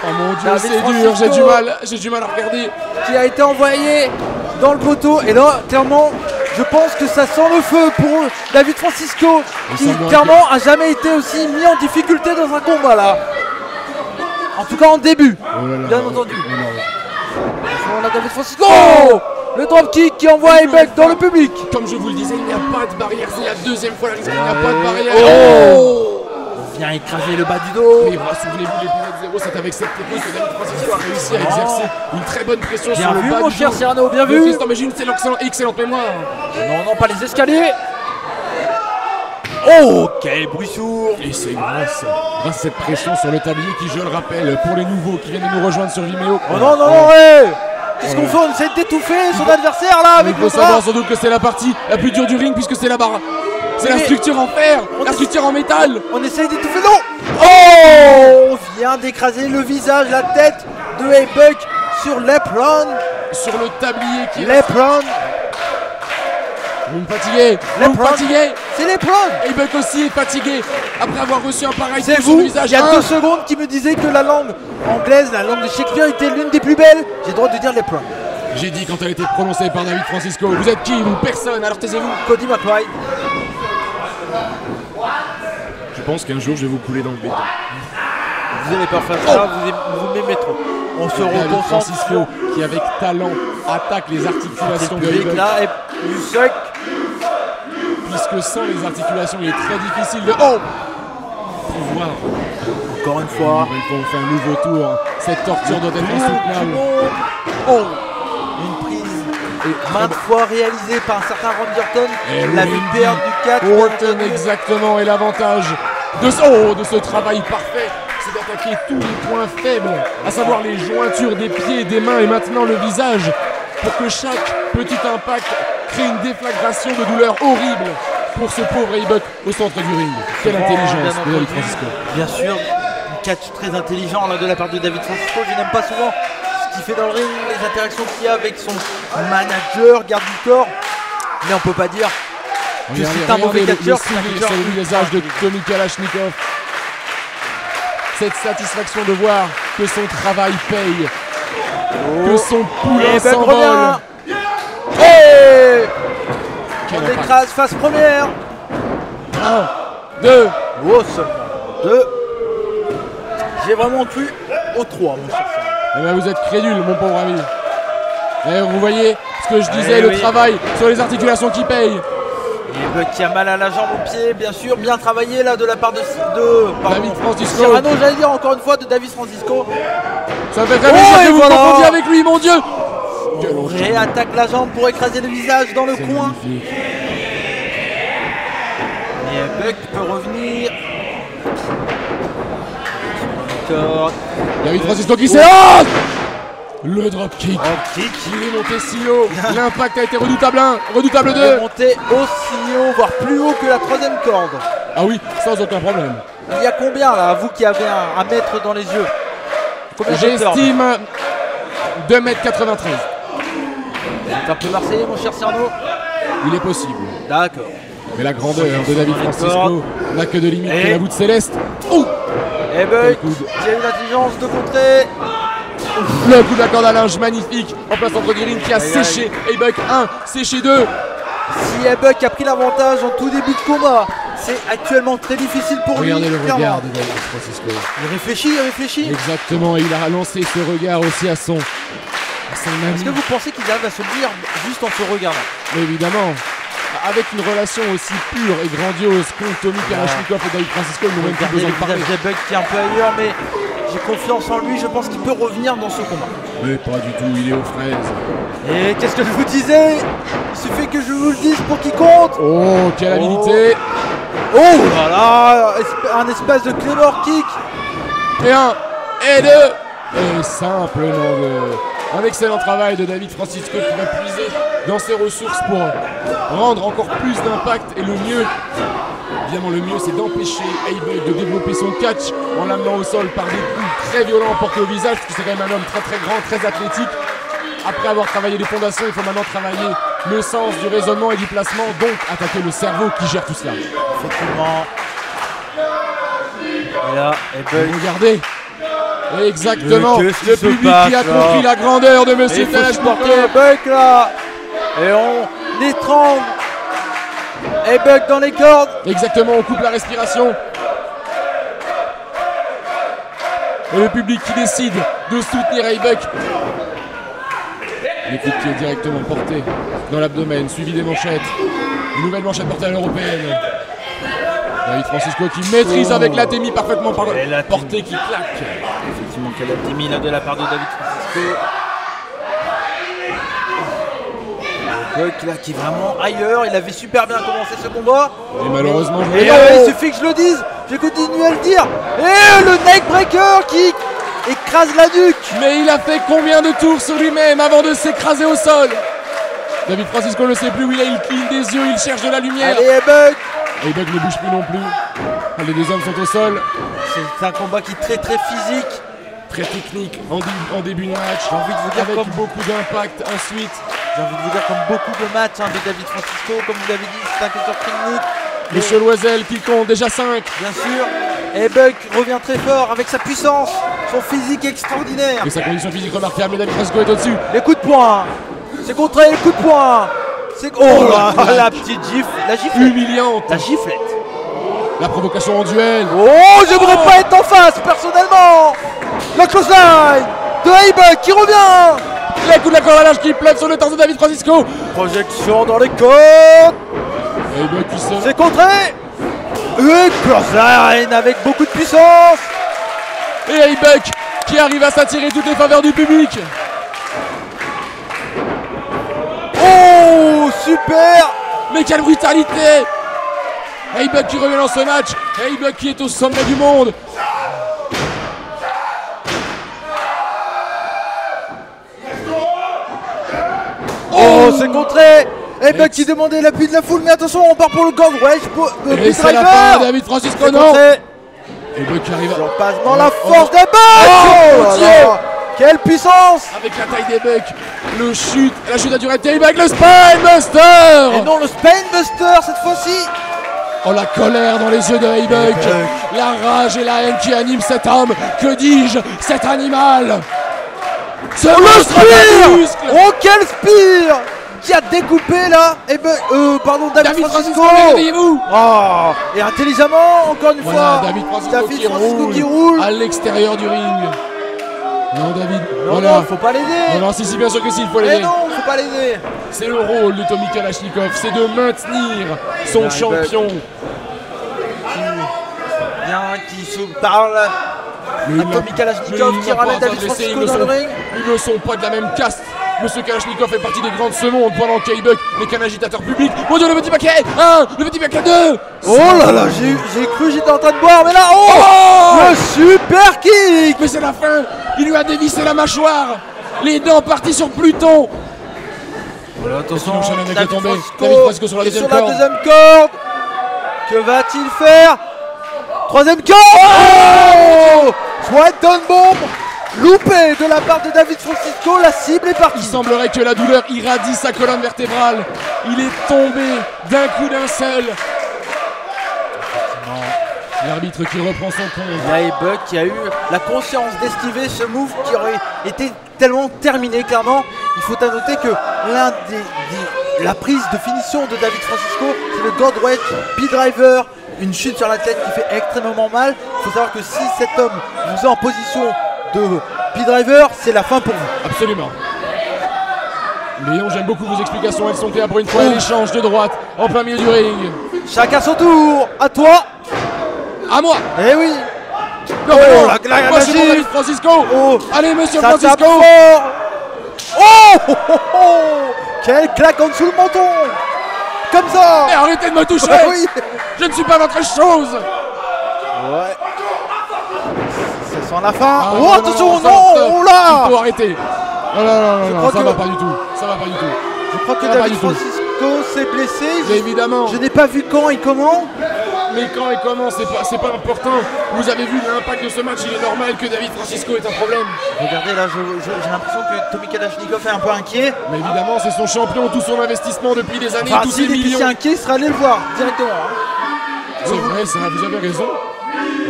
Oh mon Dieu, c'est dur, j'ai du mal à regarder. Qui a été envoyé dans le poteau. Et là, clairement, je pense que ça sent le feu pour David Francisco, qui clairement a jamais été aussi mis en difficulté dans un combat là. En tout cas en début, bien entendu. Voilà David Francisco. Le dropkick qui envoie Aybuck dans le public. Comme je vous le disais, il n'y a pas de barrière. C'est la deuxième fois la risque. Il n'y a pas de barrière. vient écraser le bas du dos. Mais souvenez-vous de l'épisode 0, c'est avec cette technique que David Francisco a réussi à exercer une très bonne pression sur le bas du dos. Mon cher Cyrano, bien vu. Mais j'ai une excellente mémoire. Non, pas les escaliers. Oh, quel bruit sourd. Et c'est grâce à cette pression sur le tablier qui, je le rappelle, pour les nouveaux qui viennent de nous rejoindre sur Vimeo. Oh non, qu'est-ce qu'on fait? On essaie d'étouffer son adversaire là avec le bras. Il faut savoir sans doute que c'est la partie la plus dure du ring puisque c'est la barre. C'est la structure en fer, la structure en métal. On essaye d'étouffer, non. Oh, on vient d'écraser le visage, la tête de A-Buck sur l'apron. Sur le tablier qui est l'apron. Vous me fatiguez, c'est l'apron. A-Buck aussi est fatigué après avoir reçu un pareil coup sur le visage. Il y a 2 secondes qui me disait que la langue anglaise, la langue de Shakespeare était l'une des plus belles. J'ai le droit de dire l'apron. J'ai dit quand elle a été prononcée par David Francisco. Vous êtes qui, vous? Personne, alors taisez-vous. Cody McBride. Je pense qu'un jour je vais vous couler dans le béton. Vous allez pas faire ça, vous m'aimez trop. On se reconcentre. Francisco qui avec talent attaque les articulations de A-Buck. Là est du sec. Puisque sans les articulations il est très difficile de pouvoir. Encore une fois. On fait un nouveau tour. Cette torture doit être insoutenable. Une prise maintes fois réalisée par un certain Randy Orton. La vipère du 4. Orton exactement. Et l'avantage de ce travail parfait, c'est d'attaquer tous les points faibles, à savoir les jointures des pieds, des mains et maintenant le visage, pour que chaque petit impact crée une déflagration de douleur horrible pour ce pauvre A-Buck au centre du ring. Quelle intelligence de David Francisco. Bien sûr, un catch très intelligent là, de la part de David Francisco. Je n'aime pas souvent ce qu'il fait dans le ring, les interactions qu'il y a avec son manager, garde du corps, mais on peut pas dire que c'est un mauvais catcheur. C'est le visage de Tommy Kalashnikov. Cette satisfaction de voir que son travail paye, que son poulain s'envole. On écrase face première. 1, 2. Oh, seulement 2. J'ai vraiment cru au 3, mon cher. Eh bien, vous êtes crédule, mon pauvre ami. Et vous voyez ce que je disais, le travail sur les articulations qui payent. A-Buck qui a mal à la jambe, au pied, bien sûr, bien travaillé là de la part de David Francisco. Cyrano, j'allais dire encore une fois de David Francisco. Ça fait très plaisir que vous confondiez avec lui, mon Dieu. Réattaque la jambe pour écraser le visage dans le coin. Magnifique. Et A-Buck peut revenir. David Francisco qui s'est... Le dropkick. Il est monté si haut. L'impact a été redoutable 1, redoutable 2. Il est monté aussi haut, voire plus haut que la 3e corde. Ah oui, sans aucun problème. Il y a combien là, vous qui avez un mètre dans les yeux? J'estime 2,93 m. C'est un peu marseillais, mon cher Cyrano. Il est possible. D'accord. Mais la grandeur de David Francisco n'a que de limite que la voûte céleste. A-Buck qui a eu l'intelligence de contrer. Le coup de la corde à linge magnifique en place entre du ring qui a séché A-Buck 1, séché 2. Si A-Buck a pris l'avantage en tout début de combat, c'est actuellement très difficile pour lui. Regardez le regard de David Francisco. Il réfléchit. Exactement, et il a lancé ce regard aussi à son ami. Est-ce que vous pensez qu'ils arrivent à se lire juste en se regardant? Mais évidemment. Avec une relation aussi pure et grandiose qu'ont Tommy Kalashnikov et David Francisco, ils n'ont même pas besoin de parler. A-Buck qui est un peu ailleurs, mais j'ai confiance en lui, je pense qu'il peut revenir dans ce combat. Mais pas du tout, il est aux fraises. Et qu'est-ce que je vous disais? Il suffit que je vous le dise pour qu'il compte. Oh, quelle habilité. Oh là là, un espèce de Claymore kick. Et 1, et 2. Et simplement un excellent travail de David Francisco qui va puiser dans ses ressources pour rendre encore plus d'impact. Et le mieux, évidemment le mieux, c'est d'empêcher A-Buck de développer son catch en l'amenant au sol par des coups très violents portés au visage, parce que c'est quand même un homme très très grand, très athlétique. Après avoir travaillé les fondations, il faut maintenant travailler le sens du raisonnement et du placement, donc attaquer le cerveau qui gère tout cela. Effectivement. Et là, A-Buck. Regardez. Exactement, le public qui a compris la grandeur de Monsieur Kalashnikov. A-Buck là. Et on étrangle A-Buck dans les cordes. Exactement, on coupe la respiration. Et le public qui décide de soutenir A-Buck. Le coup qui est directement porté dans l'abdomen, suivi des manchettes. Une nouvelle manchette portée à l'européenne. David Francisco qui maîtrise avec l'Atemi parfaitement porté qui claque. Effectivement, quel Atemi là de la part de David Francisco. Buck là qui est vraiment ailleurs, il avait super bien commencé ce combat. Et malheureusement, il suffit que je le dise, je continue à le dire. Et le neckbreaker qui écrase la nuque. Mais il a fait combien de tours sur lui-même avant de s'écraser au sol? David Francisco ne sait plus où il est, il cligne des yeux, il cherche de la lumière. Allez Buck. Et Buck ne bouge plus non plus. Les deux hommes sont au sol. C'est un combat qui est très physique. Très technique en début de match. J'ai envie de vous dire avec comme beaucoup d'impact ensuite. J'ai envie de vous dire comme beaucoup de matchs de David Francisco, comme vous l'avez dit, c'est un question technique. Monsieur Loisel qui compte déjà 5. Bien sûr. Et Buck revient très fort avec sa puissance, son physique extraordinaire. Et sa condition physique remarquable, David Francisco est au-dessus. Les coups de poing. C'est contré, les coups de poing. Oh là, la petite gifle, la giflette. Humiliante. La giflette. La provocation en duel. Oh, j'aimerais pas être en face, personnellement. La clothesline de Buck qui revient. Les coups de la corde à linge qui pleuvent sur le torse de David Francisco. Projection dans les côtes. Buck qui c'est contré. Et clothesline avec beaucoup de puissance. Et Buck qui arrive à s'attirer toutes les faveurs du public. Oh, super. Mais quelle brutalité. Buck qui revient dans ce match. Buck qui est au sommet du monde. Oh, c'est contré. Buck qui demandait l'appui de la foule, mais attention, on part pour le gang wedge. Et c'est la fin, David Francisco, non. Et Buck qui arrive. Surpassement la force des Buck. Oh mon Dieu. Quelle puissance. Avec la taille des Buck, la chute a duré Buck, le Spinebuster. Et non, le Spinebuster cette fois-ci. Oh, la colère dans les yeux de Buck, la rage et la haine qui anime cet homme, que dis-je, cet animal. Oh, le spear. Oh, quel spear qui a découpé là. David Francisco. Oh, et intelligemment, encore une fois. David Francisco qui roule à l'extérieur du ring. Non, David, non, faut pas l'aider. Non, si, bien sûr que si, il faut l'aider. Non, faut pas l'aider. C'est le rôle de Tommy Kalashnikov, c'est de maintenir son champion. Qui se parle à Tommy Kalashnikov qui ramène David Francisco dans le ring. Ils ne sont pas de la même caste. Monsieur Kalashnikov fait partie des grandes ce monde pendant qu'Buck n'est qu'un agitateur public. Mon Dieu, le petit paquet 1, le petit paquet 2. Oh là là, j'ai cru que j'étais en train de boire, mais là, le super kick. Mais c'est la fin, il lui a dévissé la mâchoire. Les dents parties sur Pluton. Voilà, attention, David Francisco sur la deuxième corde. Que va-t-il faire? Troisième corde. Oh, Swanton Bomb loupé de la part de David Francisco, la cible est partie. Il semblerait que la douleur irradie sa colonne vertébrale. Il est tombé d'un coup d'un seul. L'arbitre qui reprend son compte. Il y a Buck qui a eu la conscience d'esquiver ce move qui aurait été tellement terminé, clairement. Il faut noter que la prise de finition de David Francisco, c'est le God Wedge P-Driver, une chute sur la tête qui fait extrêmement mal. Il faut savoir que si cet homme vous est en position de P-Driver, c'est la fin pour vous. Absolument. Léon, j'aime beaucoup vos explications, elles sont claires pour une fois. L'échange de droite en plein milieu du ring. Chacun son tour. À toi. À moi. Eh oui. Non, la magie. David Francisco. Allez, monsieur Francisco. Quelle claque en dessous le menton. Comme ça. Mais arrêtez de me toucher. Oui. Je ne suis pas votre chose. Ouais. Ça sent la fin. Attention, non, là. Il faut arrêter. Non, ça va pas du tout. Ça va pas du tout. Je crois que David Francisco s'est blessé. Évidemment. Je n'ai pas vu quand et comment. Mais quand et comment, c'est pas important. Vous avez vu l'impact de ce match, il est normal que David Francisco ait un problème. Regardez là, j'ai l'impression que Tommy Kalashnikov est un peu inquiet. Mais évidemment, c'est son champion, tout son investissement depuis des années, tous ses millions. S'il était inquiet, il serait allé le voir directement. C'est vrai, ça, vous avez raison.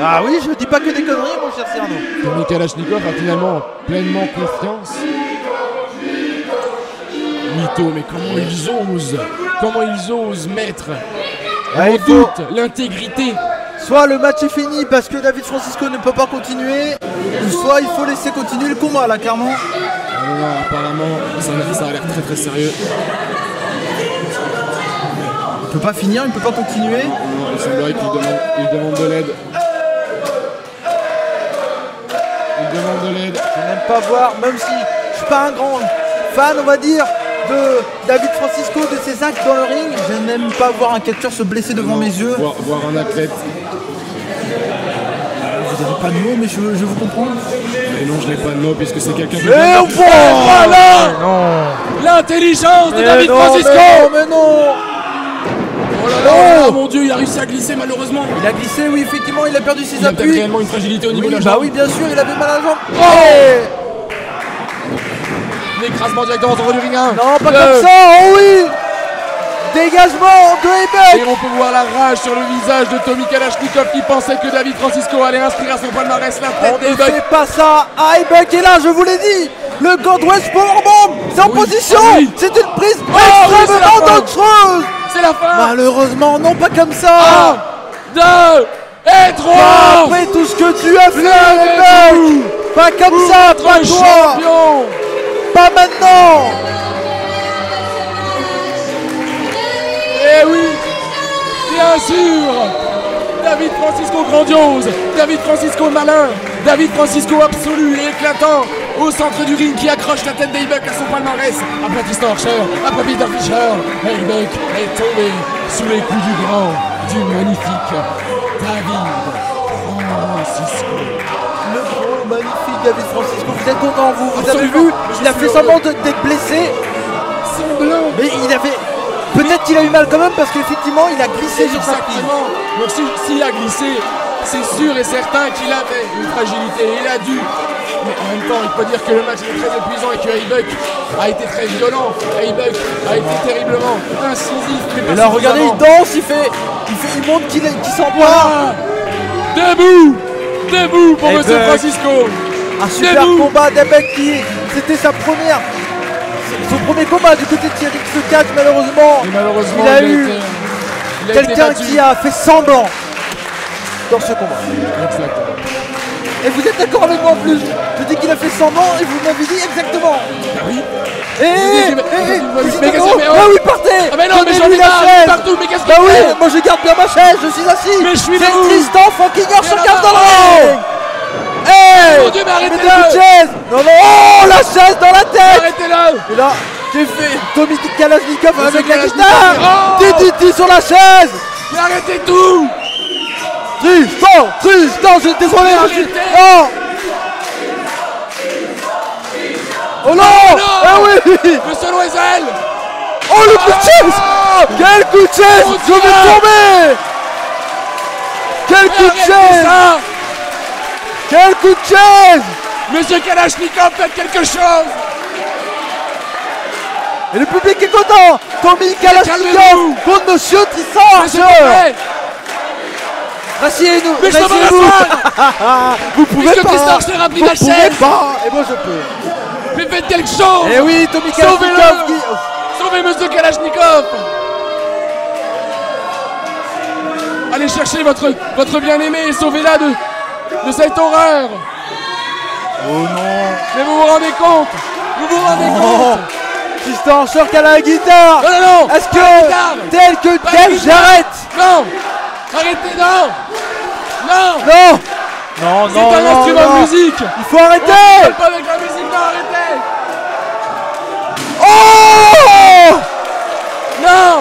Ah oui, je dis pas que des conneries, mon cher Cyrano. Tommy Kalashnikov a finalement pleinement confiance. Mytho, mais comment ils osent mettre en doute l'intégrité. Soit le match est fini parce que David Francisco ne peut pas continuer, soit il faut laisser continuer le combat là, clairement. Apparemment, ça a l'air très très sérieux. peut pas finir, il peut pas continuer. Non, il semblerait qu'il demande de l'aide. Il demande de l'aide. Je n'aime pas voir, même si je suis pas un grand fan, on va dire, de David Francisco, de ses actes dans le ring, je n'aime pas voir un catcheur se blesser devant mes yeux. Voir un athlète. Vous n'avez pas de mots, mais je vous comprends. Mais non, je n'ai pas de mots puisque c'est quelqu'un qui... Voilà l'intelligence de David Francisco. Mais non. Oh là là, oh mon Dieu, il a réussi à glisser malheureusement. Il a glissé, oui, effectivement, il a perdu ses appuis. Il a peut-être réellement une fragilité au niveau de la jambe. Bah oui, bien sûr, il avait mal à la jambe. L'écrasement directement sur le ring 1. Non, pas comme ça, oh oui. Dégagement de Haybuck. Et on peut voir la rage sur le visage de Tommy Kalashnikov qui pensait que David Francisco allait inscrire à son palmarès la tête d'Haybuck. On ne fait pas ça, Haybuck est là, je vous l'ai dit. Le Godwest Powerbomb, c'est en position. C'est une prise extrêmement dangereuse. C'est la fin. Malheureusement, non, pas comme ça. 1, 2 et 3. Après tout ce que tu as fait, Haybuck. Pas comme ça, pas toi. Champion. Pas maintenant. Eh oui, bien sûr. David Francisco grandiose, David Francisco malin, David Francisco absolu et éclatant au centre du ring qui accroche la tête d'Haybuck à son palmarès. Après Tristan Archer, après Peter Fischer, Haybuck est tombé sous les coups du grand, du magnifique David Francisco. Le grand magnifique David Francisco, vous êtes content vous avez vu, il a fait semblant d'être blessé. Semblant. Mais il avait... Peut-être qu'il a eu mal quand même parce qu'effectivement il a glissé sur sa piste. Donc s'il a glissé, c'est sûr et certain qu'il avait une fragilité. Il a dû. Mais en même temps, il faut dire que le match est très épuisant et que Haybuck a été très violent. Haybuck a été terriblement incisif. Et là, regardez, il danse, il montre qu'il s'empare. Debout pour Monsieur Francisco. Un super combat d'Haybuck qui c'était son premier combat du côté de Thierry X4, malheureusement, il a eu quelqu'un qui a fait semblant dans ce combat. Exactement. Et vous êtes d'accord avec moi en plus? Je dis qu'il a fait semblant et vous m'avez dit exactement. Ah oui. Mais oui, partez. Ah mais non, mais j'en ai marre partout, mais qu'est-ce que bah oui, moi je garde bien ma chaise, je suis assis. Mais je suis c'est Tristan fucking Archer dans le ring. Mon Dieu, mais arrêtez-le. Non, oh, la chaise dans la tête. Arrêtez-le. Et là, j'ai fait Tommy Kalashnikov avec la guitare. DDT sur la chaise. Mais arrêtez tout. Tristan, je suis désolé. Non. Oh non. Ah oui. Monsieur Loisel. Oh, le coup de chaise. Quel coup de chaise. Je vais tomber. Quel coup de chaise. Quel coup de chaise. Monsieur Kalashnikov, faites quelque chose. Et le public est content. Tommy Kalashnikov contre Monsieur Tristan Archer. Rassiez-nous. Mais je peux pas l'asseoir. Vous pouvez pas. Tristan Archer a pris ma chaise. Et moi je peux. Mais faites quelque chose. Et oui, Tommy Kalashnikov. Sauvez Monsieur Kalashnikov. Allez chercher votre bien-aimé et sauvez-la de cette horreur. Oh non. Mais vous vous rendez compte? Vous vous rendez compte? Tristan Archer qui a la guitare. Non. Est-ce que tel que Dave Jarrett? Non. Arrêtez, non. C'est un instrument de musique. Il faut arrêter. Pas avec la musique, non, arrêtez. Oh non.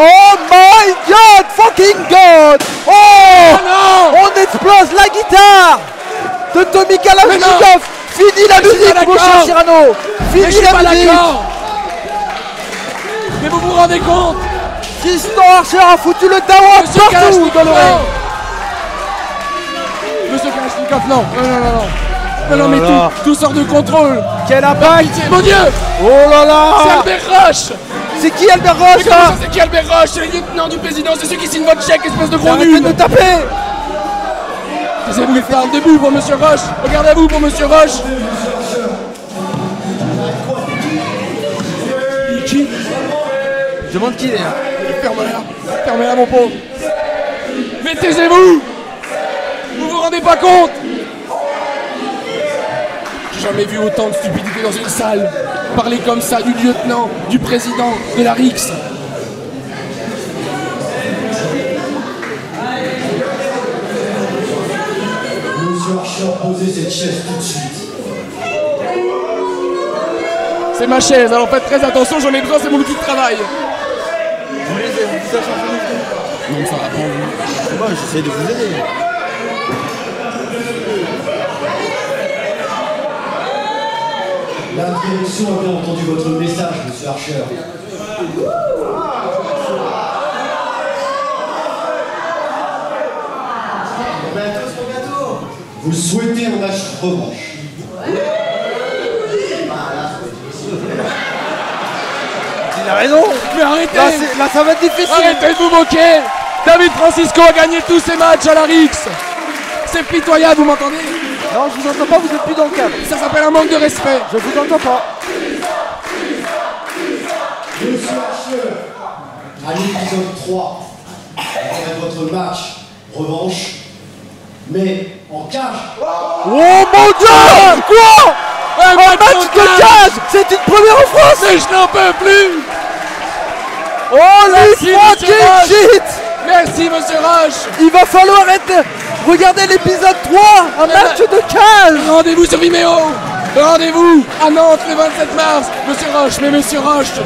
Oh my God, fucking God. Oh non. On explose la guitare de Tommy Kalashnikov. Fini la musique, mon cher Cyrano. Fini la musique. Mais vous vous rendez compte? Tristan Archer a foutu le dawa partout dans le ring. Monsieur Kalashnikov, non. Non, mais tout sort de contrôle. Quel impact. Mon Dieu. Oh là là. C'est Albert Roche. C'est qui Albert Roche? Mais comment ça, c'est qui Albert Roche? C'est le lieutenant du président, c'est celui qui signe votre chèque, espèce de gros nul. Arrêtez de taper. Taisez-vous, il parle debout pour Monsieur Roche. Regardez-vous pour Monsieur Roche. Qui? Je demande qui il est. Fermez-la, mon pauvre. Mais taisez-vous. Vous vous rendez pas compte? J'ai jamais vu autant de stupidité dans une salle. Parler comme ça du lieutenant, du président, de la RIX. Archer poser cette chaise tout de suite. C'est ma chaise, alors faites très attention, j'en ai besoin, c'est mon outil de travail. Vous les avez, vous avez changé. Non, ça va pas. Moi, j'essaie de vous aider. La direction a bien entendu votre message, monsieur Archer. Vous souhaitez un match revanche. Il a raison. Mais arrêtez. Là, ça va être difficile. Arrêtez de vous moquer. David Francisco a gagné tous ses matchs à la Rix. C'est pitoyable, vous m'entendez? Non, je vous entends pas, vous êtes plus dans le cadre. Ça s'appelle un manque de respect. Je vous entends pas. Monsieur Archer, à l'épisode 3, vous aurez votre match revanche, mais en cage. Oh mon Dieu! Quoi? Un match de cage! C'est une première en France! Mais je n'en peux plus! Oh les fucking shit! Merci monsieur Roche! Il va falloir être... Regardez l'épisode 3! Un match de cage! Rendez-vous sur Vimeo! Rendez-vous à Nantes le 27 mars! Monsieur Roche, mais monsieur Roche,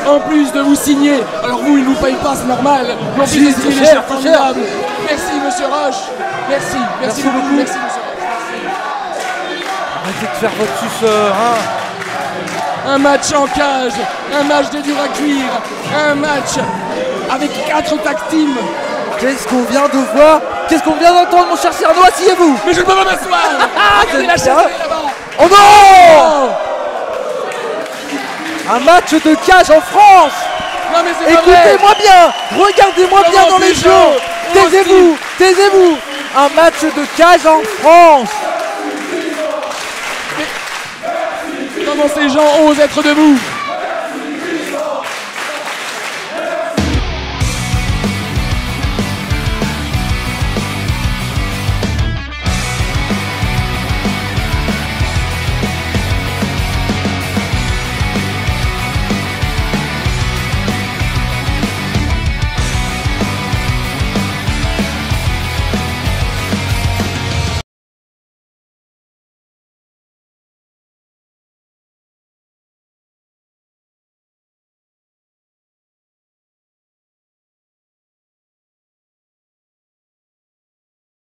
en plus de vous signer, alors vous il nous paye pas, c'est normal, mais en plus de signer les chers formidables. Merci monsieur Roche! Merci beaucoup, merci monsieur Roche. Arrêtez de faire votre suceur, hein! Un match en cage, un match de dur à cuire, un match avec 4 tag teams. Qu'est-ce qu'on vient de voir? Qu'est-ce qu'on vient d'entendre, mon cher Cyrano? Asseyez-vous! Mais je ne peux pas m'asseoir! Regardez la chaise là-bas! Oh non! Un match de cage en France! Non mais c'est pas vrai! Écoutez-moi bien! Regardez-moi bien dans les yeux! Taisez-vous! Taisez-vous! Un match de cage en France! Mais comment ces gens osent être debout?